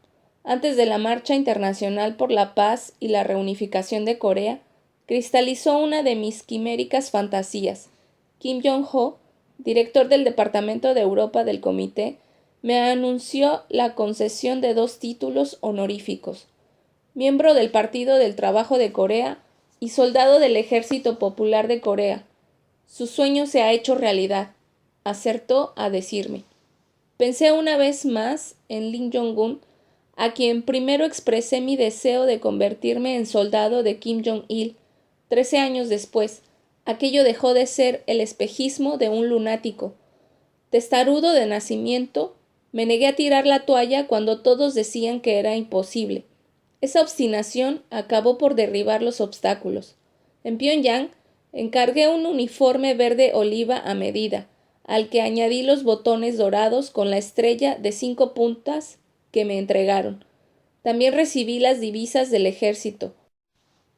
antes de la Marcha Internacional por la Paz y la Reunificación de Corea, cristalizó una de mis quiméricas fantasías. Kim Jong-ho, director del Departamento de Europa del Comité, me anunció la concesión de 2 títulos honoríficos: miembro del Partido del Trabajo de Corea y soldado del Ejército Popular de Corea. Su sueño se ha hecho realidad, acertó a decirme. Pensé una vez más en Lim Jong-un, a quien primero expresé mi deseo de convertirme en soldado de Kim Jong-il. 13 años después, aquello dejó de ser el espejismo de un lunático. Testarudo de nacimiento, me negué a tirar la toalla cuando todos decían que era imposible. Esa obstinación acabó por derribar los obstáculos. En Pyongyang encargué un uniforme verde oliva a medida, al que añadí los botones dorados con la estrella de 5 puntas que me entregaron. También recibí las divisas del ejército,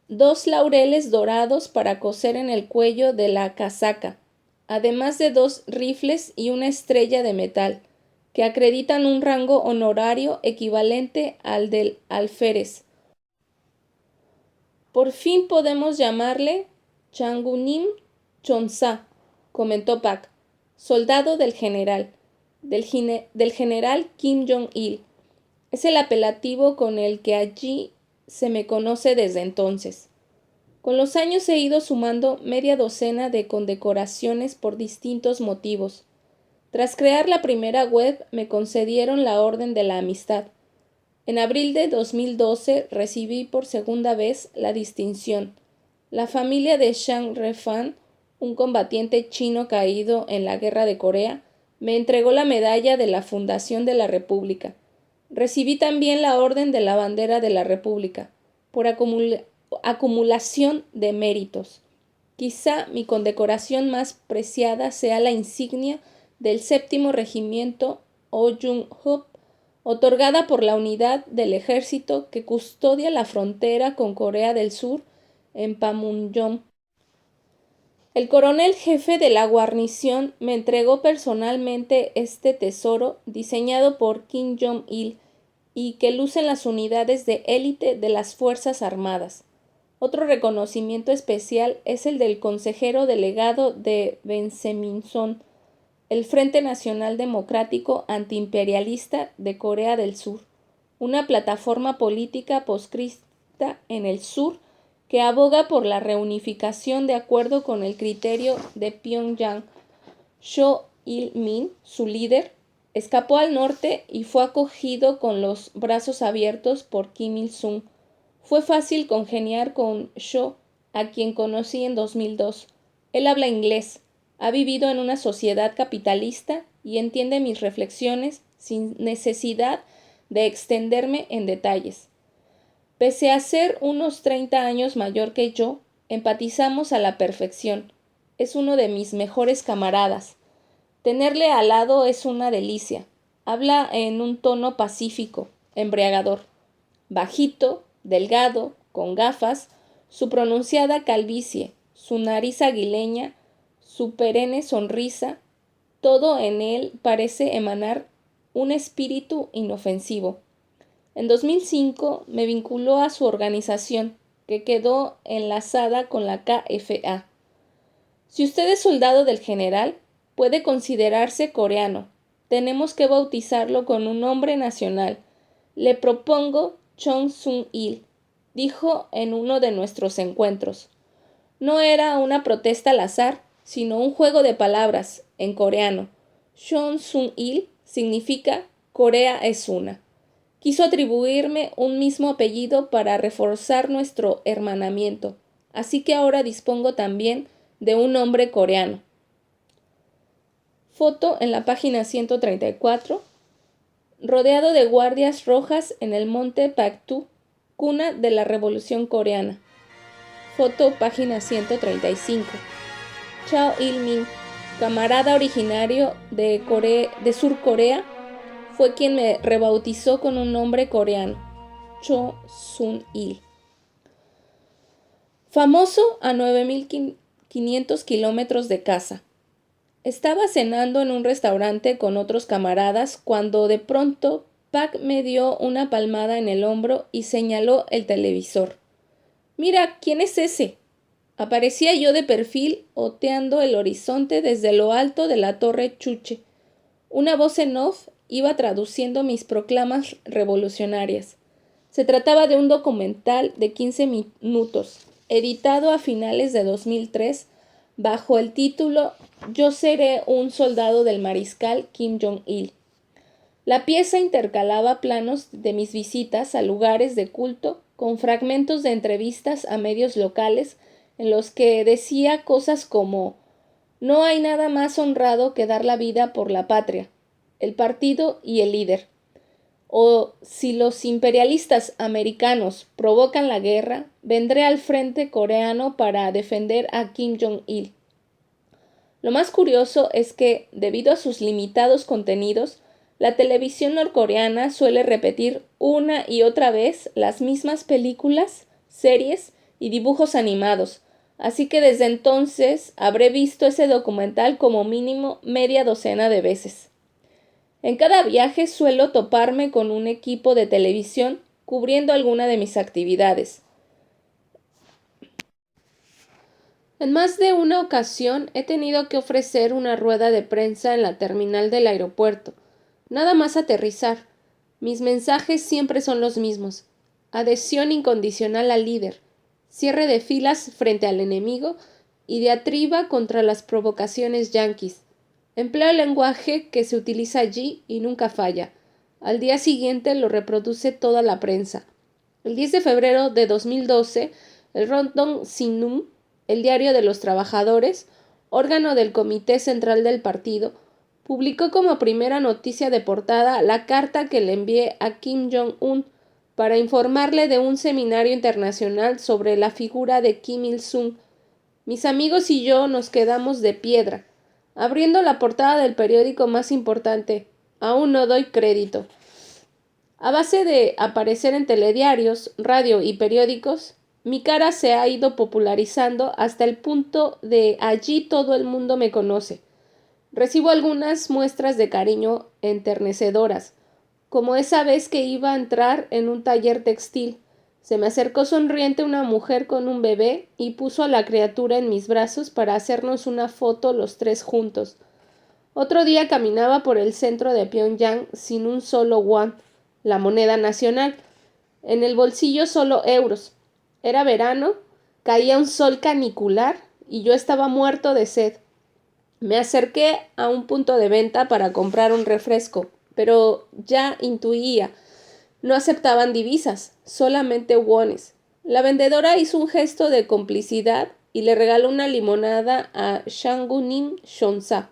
2 laureles dorados para coser en el cuello de la casaca, además de 2 rifles y una estrella de metal, que acreditan un rango honorario equivalente al del alférez. Por fin podemos llamarle Changunim Chonsa, comentó Pak, soldado del general, del general Kim Jong-il. Es el apelativo con el que allí se me conoce desde entonces. Con los años he ido sumando media docena de condecoraciones por distintos motivos. Tras crear la primera web me concedieron la Orden de la Amistad. En abril de 2012 recibí por segunda vez la distinción. La familia de Shang Refan, un combatiente chino caído en la Guerra de Corea, me entregó la medalla de la Fundación de la República. Recibí también la Orden de la Bandera de la República, por acumulación de méritos. Quizá mi condecoración más preciada sea la insignia del 7º Regimiento Oh-Jung-Hup, otorgada por la unidad del ejército que custodia la frontera con Corea del Sur en Panmunjom. El coronel jefe de la guarnición me entregó personalmente este tesoro diseñado por Kim Jong-il y que lucen las unidades de élite de las Fuerzas Armadas. Otro reconocimiento especial es el del consejero delegado de Benseminson, el Frente Nacional Democrático Antiimperialista de Corea del Sur, una plataforma política proscripta en el sur que aboga por la reunificación de acuerdo con el criterio de Pyongyang. Cho Il-min, su líder, escapó al norte y fue acogido con los brazos abiertos por Kim Il-sung. Fue fácil congeniar con Cho, a quien conocí en 2002. Él habla inglés, ha vivido en una sociedad capitalista y entiende mis reflexiones sin necesidad de extenderme en detalles. Pese a ser unos 30 años mayor que yo, empatizamos a la perfección. Es uno de mis mejores camaradas. Tenerle al lado es una delicia. Habla en un tono pacífico, embriagador. Bajito, delgado, con gafas, su pronunciada calvicie, su nariz aguileña, su perenne sonrisa, todo en él parece emanar un espíritu inofensivo. En 2005 me vinculó a su organización, que quedó enlazada con la KFA. Si usted es soldado del general, puede considerarse coreano. Tenemos que bautizarlo con un nombre nacional. Le propongo Chong Sung-il, dijo en uno de nuestros encuentros. No era una protesta al azar, sino un juego de palabras, en coreano. Chon Sun-il significa Corea es una. Quiso atribuirme un mismo apellido para reforzar nuestro hermanamiento, así que ahora dispongo también de un nombre coreano. Foto en la página 134. Rodeado de guardias rojas en el monte Paktu, cuna de la Revolución Coreana. Foto página 135. Chao Il-min, camarada originario de Sur Corea, fue quien me rebautizó con un nombre coreano, Cho Sun-il. Famoso a 9.500 kilómetros de casa. Estaba cenando en un restaurante con otros camaradas cuando de pronto Pak me dio una palmada en el hombro y señaló el televisor. «Mira, ¿quién es ese?». Aparecía yo de perfil, oteando el horizonte desde lo alto de la torre Chuche. Una voz en off iba traduciendo mis proclamas revolucionarias. Se trataba de un documental de 15 minutos, editado a finales de 2003, bajo el título Yo seré un soldado del mariscal Kim Jong-il. La pieza intercalaba planos de mis visitas a lugares de culto con fragmentos de entrevistas a medios locales en los que decía cosas como «No hay nada más honrado que dar la vida por la patria, el partido y el líder». O «Si los imperialistas americanos provocan la guerra, vendré al frente coreano para defender a Kim Jong-il». Lo más curioso es que, debido a sus limitados contenidos, la televisión norcoreana suele repetir una y otra vez las mismas películas, series y dibujos animados, así que desde entonces habré visto ese documental como mínimo media docena de veces. En cada viaje suelo toparme con un equipo de televisión cubriendo alguna de mis actividades. En más de una ocasión he tenido que ofrecer una rueda de prensa en la terminal del aeropuerto. Nada más aterrizar. Mis mensajes siempre son los mismos. Adhesión incondicional al líder, cierre de filas frente al enemigo y diatriba contra las provocaciones yanquis. Empleo el lenguaje que se utiliza allí y nunca falla. Al día siguiente lo reproduce toda la prensa. El 10 de febrero de 2012, el Rodong Sinmun, el Diario de los Trabajadores, órgano del Comité Central del Partido, publicó como primera noticia de portada la carta que le envié a Kim Jong-un para informarle de un seminario internacional sobre la figura de Kim Il-sung. Mis amigos y yo nos quedamos de piedra, abriendo la portada del periódico más importante. Aún no doy crédito. A base de aparecer en telediarios, radio y periódicos, mi cara se ha ido popularizando hasta el punto de allí todo el mundo me conoce. Recibo algunas muestras de cariño enternecedoras, como esa vez que iba a entrar en un taller textil. Se me acercó sonriente una mujer con un bebé y puso a la criatura en mis brazos para hacernos una foto los tres juntos. Otro día caminaba por el centro de Pyongyang sin un solo won, la moneda nacional. En el bolsillo solo euros. Era verano, caía un sol canicular y yo estaba muerto de sed. Me acerqué a un punto de venta para comprar un refresco, pero ya intuía, no aceptaban divisas, solamente wones. La vendedora hizo un gesto de complicidad y le regaló una limonada a Shangunin Shonsa.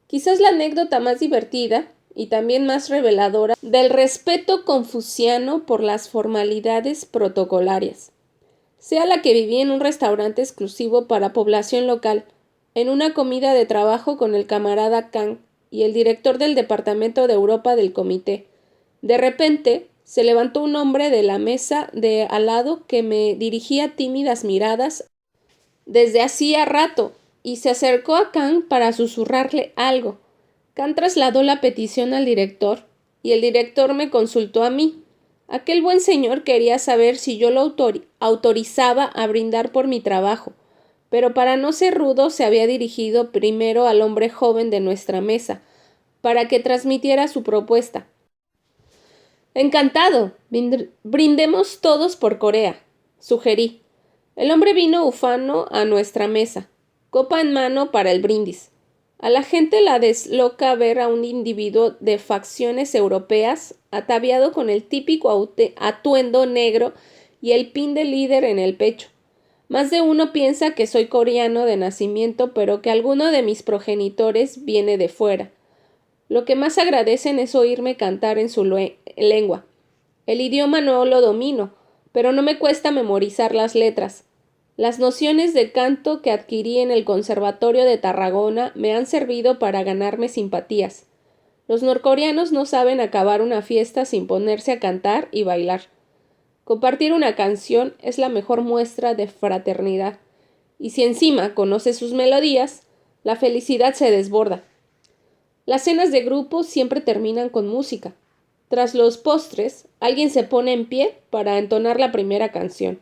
Quizás la anécdota más divertida y también más reveladora del respeto confuciano por las formalidades protocolarias. Sea la que viví en un restaurante exclusivo para población local, en una comida de trabajo con el camarada Kang y el director del departamento de Europa del comité. De repente, se levantó un hombre de la mesa de al lado que me dirigía tímidas miradas desde hacía rato y se acercó a Kang para susurrarle algo. Kang trasladó la petición al director y el director me consultó a mí. Aquel buen señor quería saber si yo lo autorizaba a brindar por mi trabajo, pero para no ser rudo se había dirigido primero al hombre joven de nuestra mesa, para que transmitiera su propuesta. «Encantado, brindemos todos por Corea», sugerí. El hombre vino ufano a nuestra mesa, copa en mano para el brindis. A la gente la desloca ver a un individuo de facciones europeas ataviado con el típico atuendo negro y el pin de líder en el pecho. Más de uno piensa que soy coreano de nacimiento, pero que alguno de mis progenitores viene de fuera. Lo que más agradecen es oírme cantar en su lengua. El idioma no lo domino, pero no me cuesta memorizar las letras. Las nociones de canto que adquirí en el Conservatorio de Tarragona me han servido para ganarme simpatías. Los norcoreanos no saben acabar una fiesta sin ponerse a cantar y bailar. Compartir una canción es la mejor muestra de fraternidad, y si encima conoce sus melodías, la felicidad se desborda. Las cenas de grupo siempre terminan con música. Tras los postres, alguien se pone en pie para entonar la primera canción,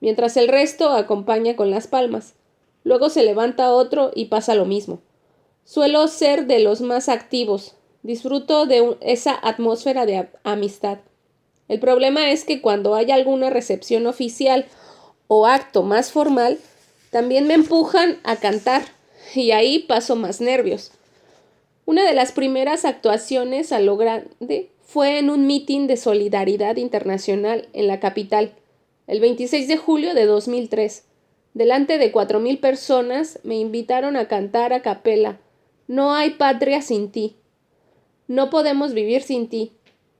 mientras el resto acompaña con las palmas. Luego se levanta otro y pasa lo mismo. Suelo ser de los más activos. Disfruto de esa atmósfera de amistad. El problema es que cuando hay alguna recepción oficial o acto más formal, también me empujan a cantar, y ahí paso más nervios. Una de las primeras actuaciones a lo grande fue en un mitin de solidaridad internacional en la capital, el 26 de julio de 2003. Delante de 4,000 personas me invitaron a cantar a capela: No hay patria sin ti. No podemos vivir sin ti.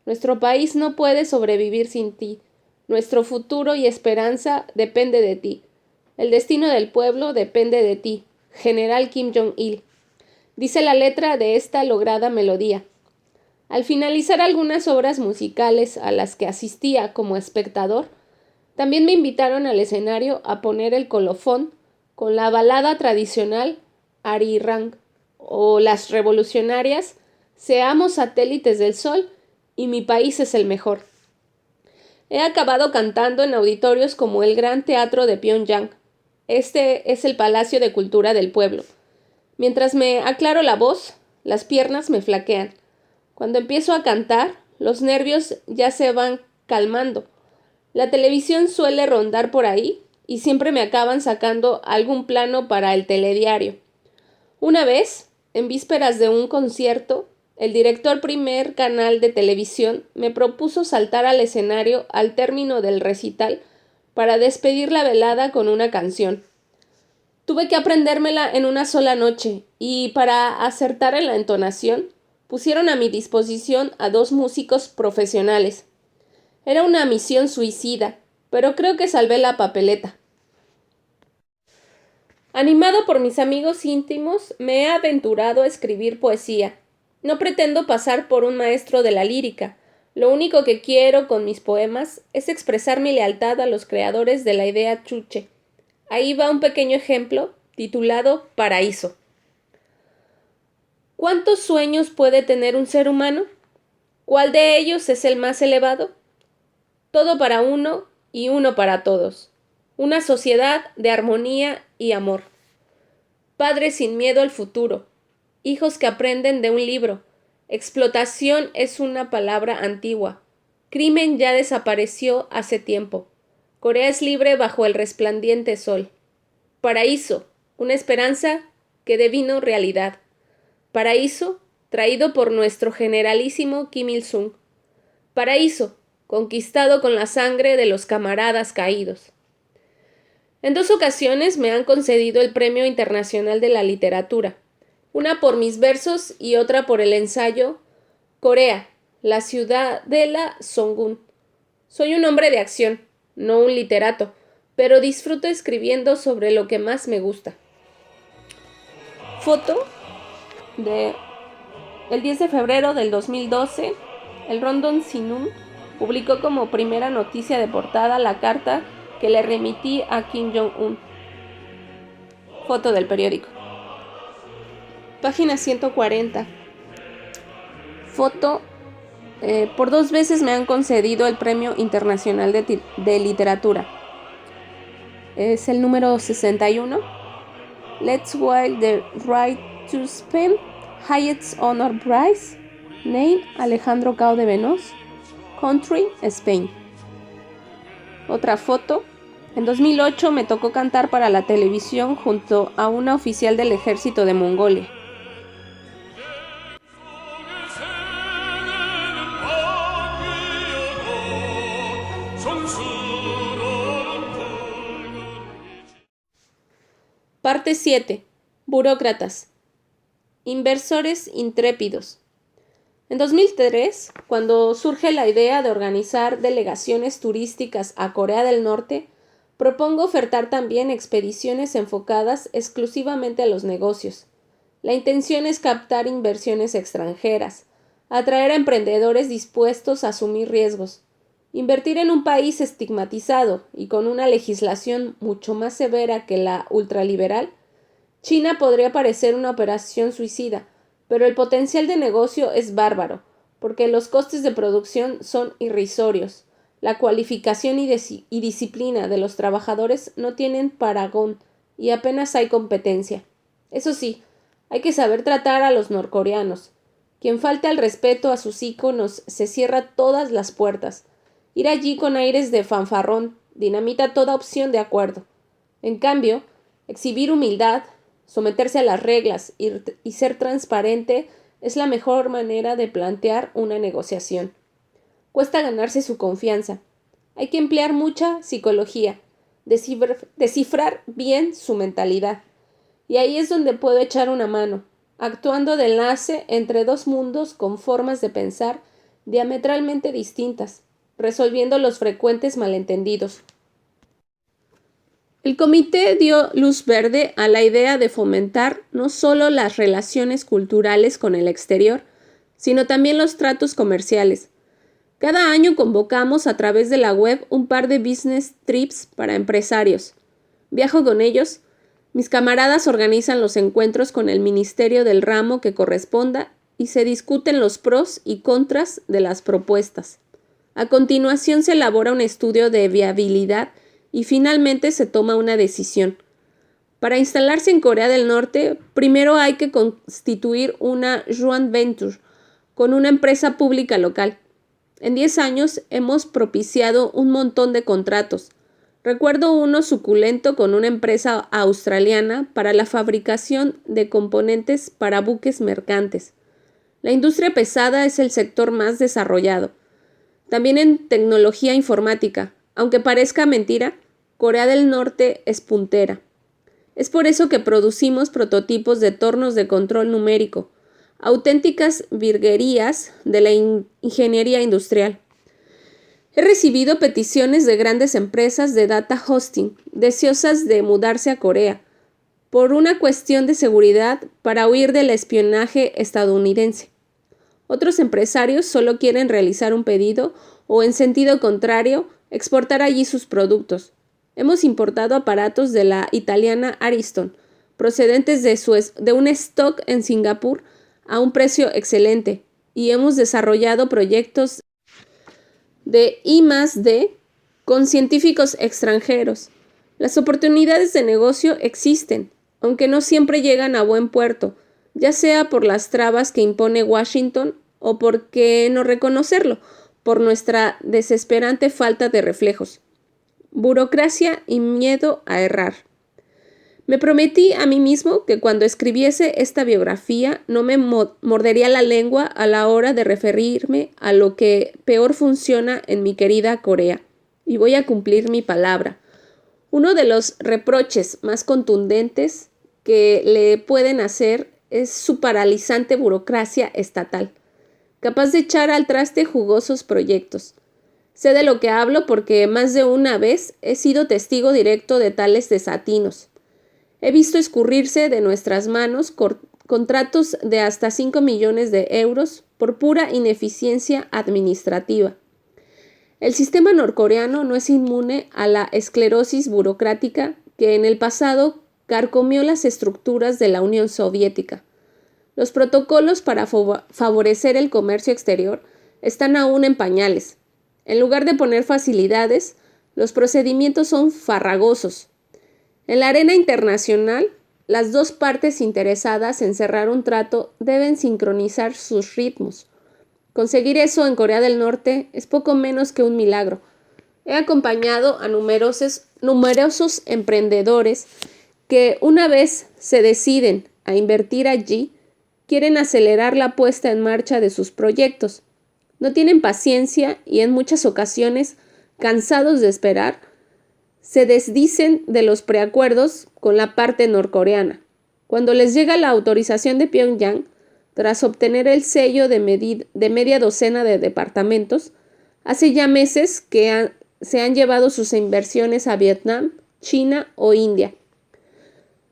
Nuestro país no puede sobrevivir sin ti. Nuestro futuro y esperanza depende de ti. El destino del pueblo depende de ti. General Kim Jong-il. Dice la letra de esta lograda melodía. Al finalizar algunas obras musicales a las que asistía como espectador, también me invitaron al escenario a poner el colofón con la balada tradicional Arirang o Las Revolucionarias, Seamos satélites del sol y mi país es el mejor. He acabado cantando en auditorios como el Gran Teatro de Pyongyang. Este es el Palacio de Cultura del pueblo. Mientras me aclaro la voz, las piernas me flaquean. Cuando empiezo a cantar, los nervios ya se van calmando. La televisión suele rondar por ahí y siempre me acaban sacando algún plano para el telediario. Una vez, en vísperas de un concierto, el director primer canal de televisión me propuso saltar al escenario al término del recital para despedir la velada con una canción. Tuve que aprendérmela en una sola noche y para acertar en la entonación pusieron a mi disposición a 2 músicos profesionales. Era una misión suicida, pero creo que salvé la papeleta. Animado por mis amigos íntimos, me he aventurado a escribir poesía. No pretendo pasar por un maestro de la lírica. Lo único que quiero con mis poemas es expresar mi lealtad a los creadores de la idea chuche. Ahí va un pequeño ejemplo, titulado Paraíso. ¿Cuántos sueños puede tener un ser humano? ¿Cuál de ellos es el más elevado? Todo para uno y uno para todos. Una sociedad de armonía y amor. Padres sin miedo al futuro. Hijos que aprenden de un libro. Explotación es una palabra antigua. Crimen ya desapareció hace tiempo. Corea es libre bajo el resplandeciente sol. Paraíso, una esperanza que devino realidad. Paraíso, traído por nuestro generalísimo Kim Il-sung. Paraíso, conquistado con la sangre de los camaradas caídos. En 2 ocasiones me han concedido el Premio Internacional de la Literatura, una por mis versos y otra por el ensayo Corea, la ciudadela Songun. Soy un hombre de acción, no un literato, pero disfruto escribiendo sobre lo que más me gusta. Foto de el 10 de febrero del 2012, el Rondon Sinmun publicó como primera noticia de portada la carta que le remití a Kim Jong-un. Foto del periódico. Página 140. Foto. Por 2 veces me han concedido el Premio Internacional de Literatura. Es el número 61. Let's Wild the Right to Spend Highest Honor Prize. Name Alejandro Cao de Venoz. Country, Spain. Otra foto. En 2008 me tocó cantar para la televisión junto a una oficial del ejército de Mongolia. Parte 7. Burócratas. Inversores intrépidos. En 2003, cuando surge la idea de organizar delegaciones turísticas a Corea del Norte, propongo ofertar también expediciones enfocadas exclusivamente a los negocios. La intención es captar inversiones extranjeras, atraer a emprendedores dispuestos a asumir riesgos, invertir en un país estigmatizado y con una legislación mucho más severa que la ultraliberal. China podría parecer una operación suicida, pero el potencial de negocio es bárbaro, porque los costes de producción son irrisorios. La cualificación y disciplina de los trabajadores no tienen parangón y apenas hay competencia. Eso sí, hay que saber tratar a los norcoreanos. Quien falte al respeto a sus íconos se cierra todas las puertas. Ir allí con aires de fanfarrón dinamita toda opción de acuerdo. En cambio, exhibir humildad, someterse a las reglas y ser transparente es la mejor manera de plantear una negociación. Cuesta ganarse su confianza. Hay que emplear mucha psicología, descifrar bien su mentalidad. Y ahí es donde puedo echar una mano, actuando de enlace entre dos mundos con formas de pensar diametralmente distintas, resolviendo los frecuentes malentendidos. El comité dio luz verde a la idea de fomentar no solo las relaciones culturales con el exterior, sino también los tratos comerciales. Cada año convocamos a través de la web un par de business trips para empresarios. Viajo con ellos. Mis camaradas organizan los encuentros con el ministerio del ramo que corresponda y se discuten los pros y contras de las propuestas. A continuación se elabora un estudio de viabilidad y finalmente se toma una decisión. Para instalarse en Corea del Norte, primero hay que constituir una joint venture con una empresa pública local. En 10 años hemos propiciado un montón de contratos. Recuerdo uno suculento con una empresa australiana para la fabricación de componentes para buques mercantes. La industria pesada es el sector más desarrollado. También en tecnología informática. Aunque parezca mentira, Corea del Norte es puntera. Es por eso que producimos prototipos de tornos de control numérico, auténticas virguerías de la ingeniería industrial. He recibido peticiones de grandes empresas de data hosting, deseosas de mudarse a Corea, por una cuestión de seguridad para huir del espionaje estadounidense. Otros empresarios solo quieren realizar un pedido o, en sentido contrario, exportar allí sus productos. Hemos importado aparatos de la italiana Ariston, procedentes de un stock en Singapur a un precio excelente, y hemos desarrollado proyectos de I+D con científicos extranjeros. Las oportunidades de negocio existen, aunque no siempre llegan a buen puerto, ya sea por las trabas que impone Washington o por qué no reconocerlo, por nuestra desesperante falta de reflejos. Burocracia y miedo a errar. Me prometí a mí mismo que cuando escribiese esta biografía no me mordería la lengua a la hora de referirme a lo que peor funciona en mi querida Corea, y voy a cumplir mi palabra. Uno de los reproches más contundentes que le pueden hacer es su paralizante burocracia estatal, capaz de echar al traste jugosos proyectos. Sé de lo que hablo porque más de una vez he sido testigo directo de tales desatinos. He visto escurrirse de nuestras manos contratos de hasta 5 millones de euros por pura ineficiencia administrativa. El sistema norcoreano no es inmune a la esclerosis burocrática que en el pasado carcomió las estructuras de la Unión Soviética. Los protocolos para favorecer el comercio exterior están aún en pañales. En lugar de poner facilidades, los procedimientos son farragosos. En la arena internacional, las dos partes interesadas en cerrar un trato deben sincronizar sus ritmos. Conseguir eso en Corea del Norte es poco menos que un milagro. He acompañado a numerosos emprendedores que, una vez se deciden a invertir allí, quieren acelerar la puesta en marcha de sus proyectos. No tienen paciencia y en muchas ocasiones, cansados de esperar, se desdicen de los preacuerdos con la parte norcoreana. Cuando les llega la autorización de Pyongyang, tras obtener el sello de media docena de departamentos, hace ya meses que se han llevado sus inversiones a Vietnam, China o India.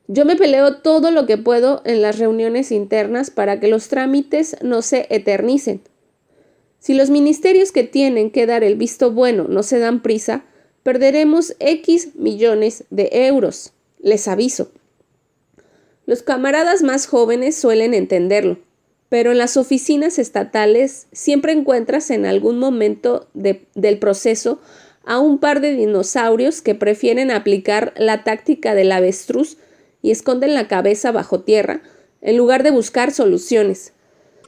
Yo me peleo todo lo que puedo en las reuniones internas para que los trámites no se eternicen. Si los ministerios que tienen que dar el visto bueno no se dan prisa, perderemos X millones de euros. Les aviso. Los camaradas más jóvenes suelen entenderlo, pero en las oficinas estatales siempre encuentras en algún momento del proceso a un par de dinosaurios que prefieren aplicar la táctica del avestruz y esconden la cabeza bajo tierra en lugar de buscar soluciones.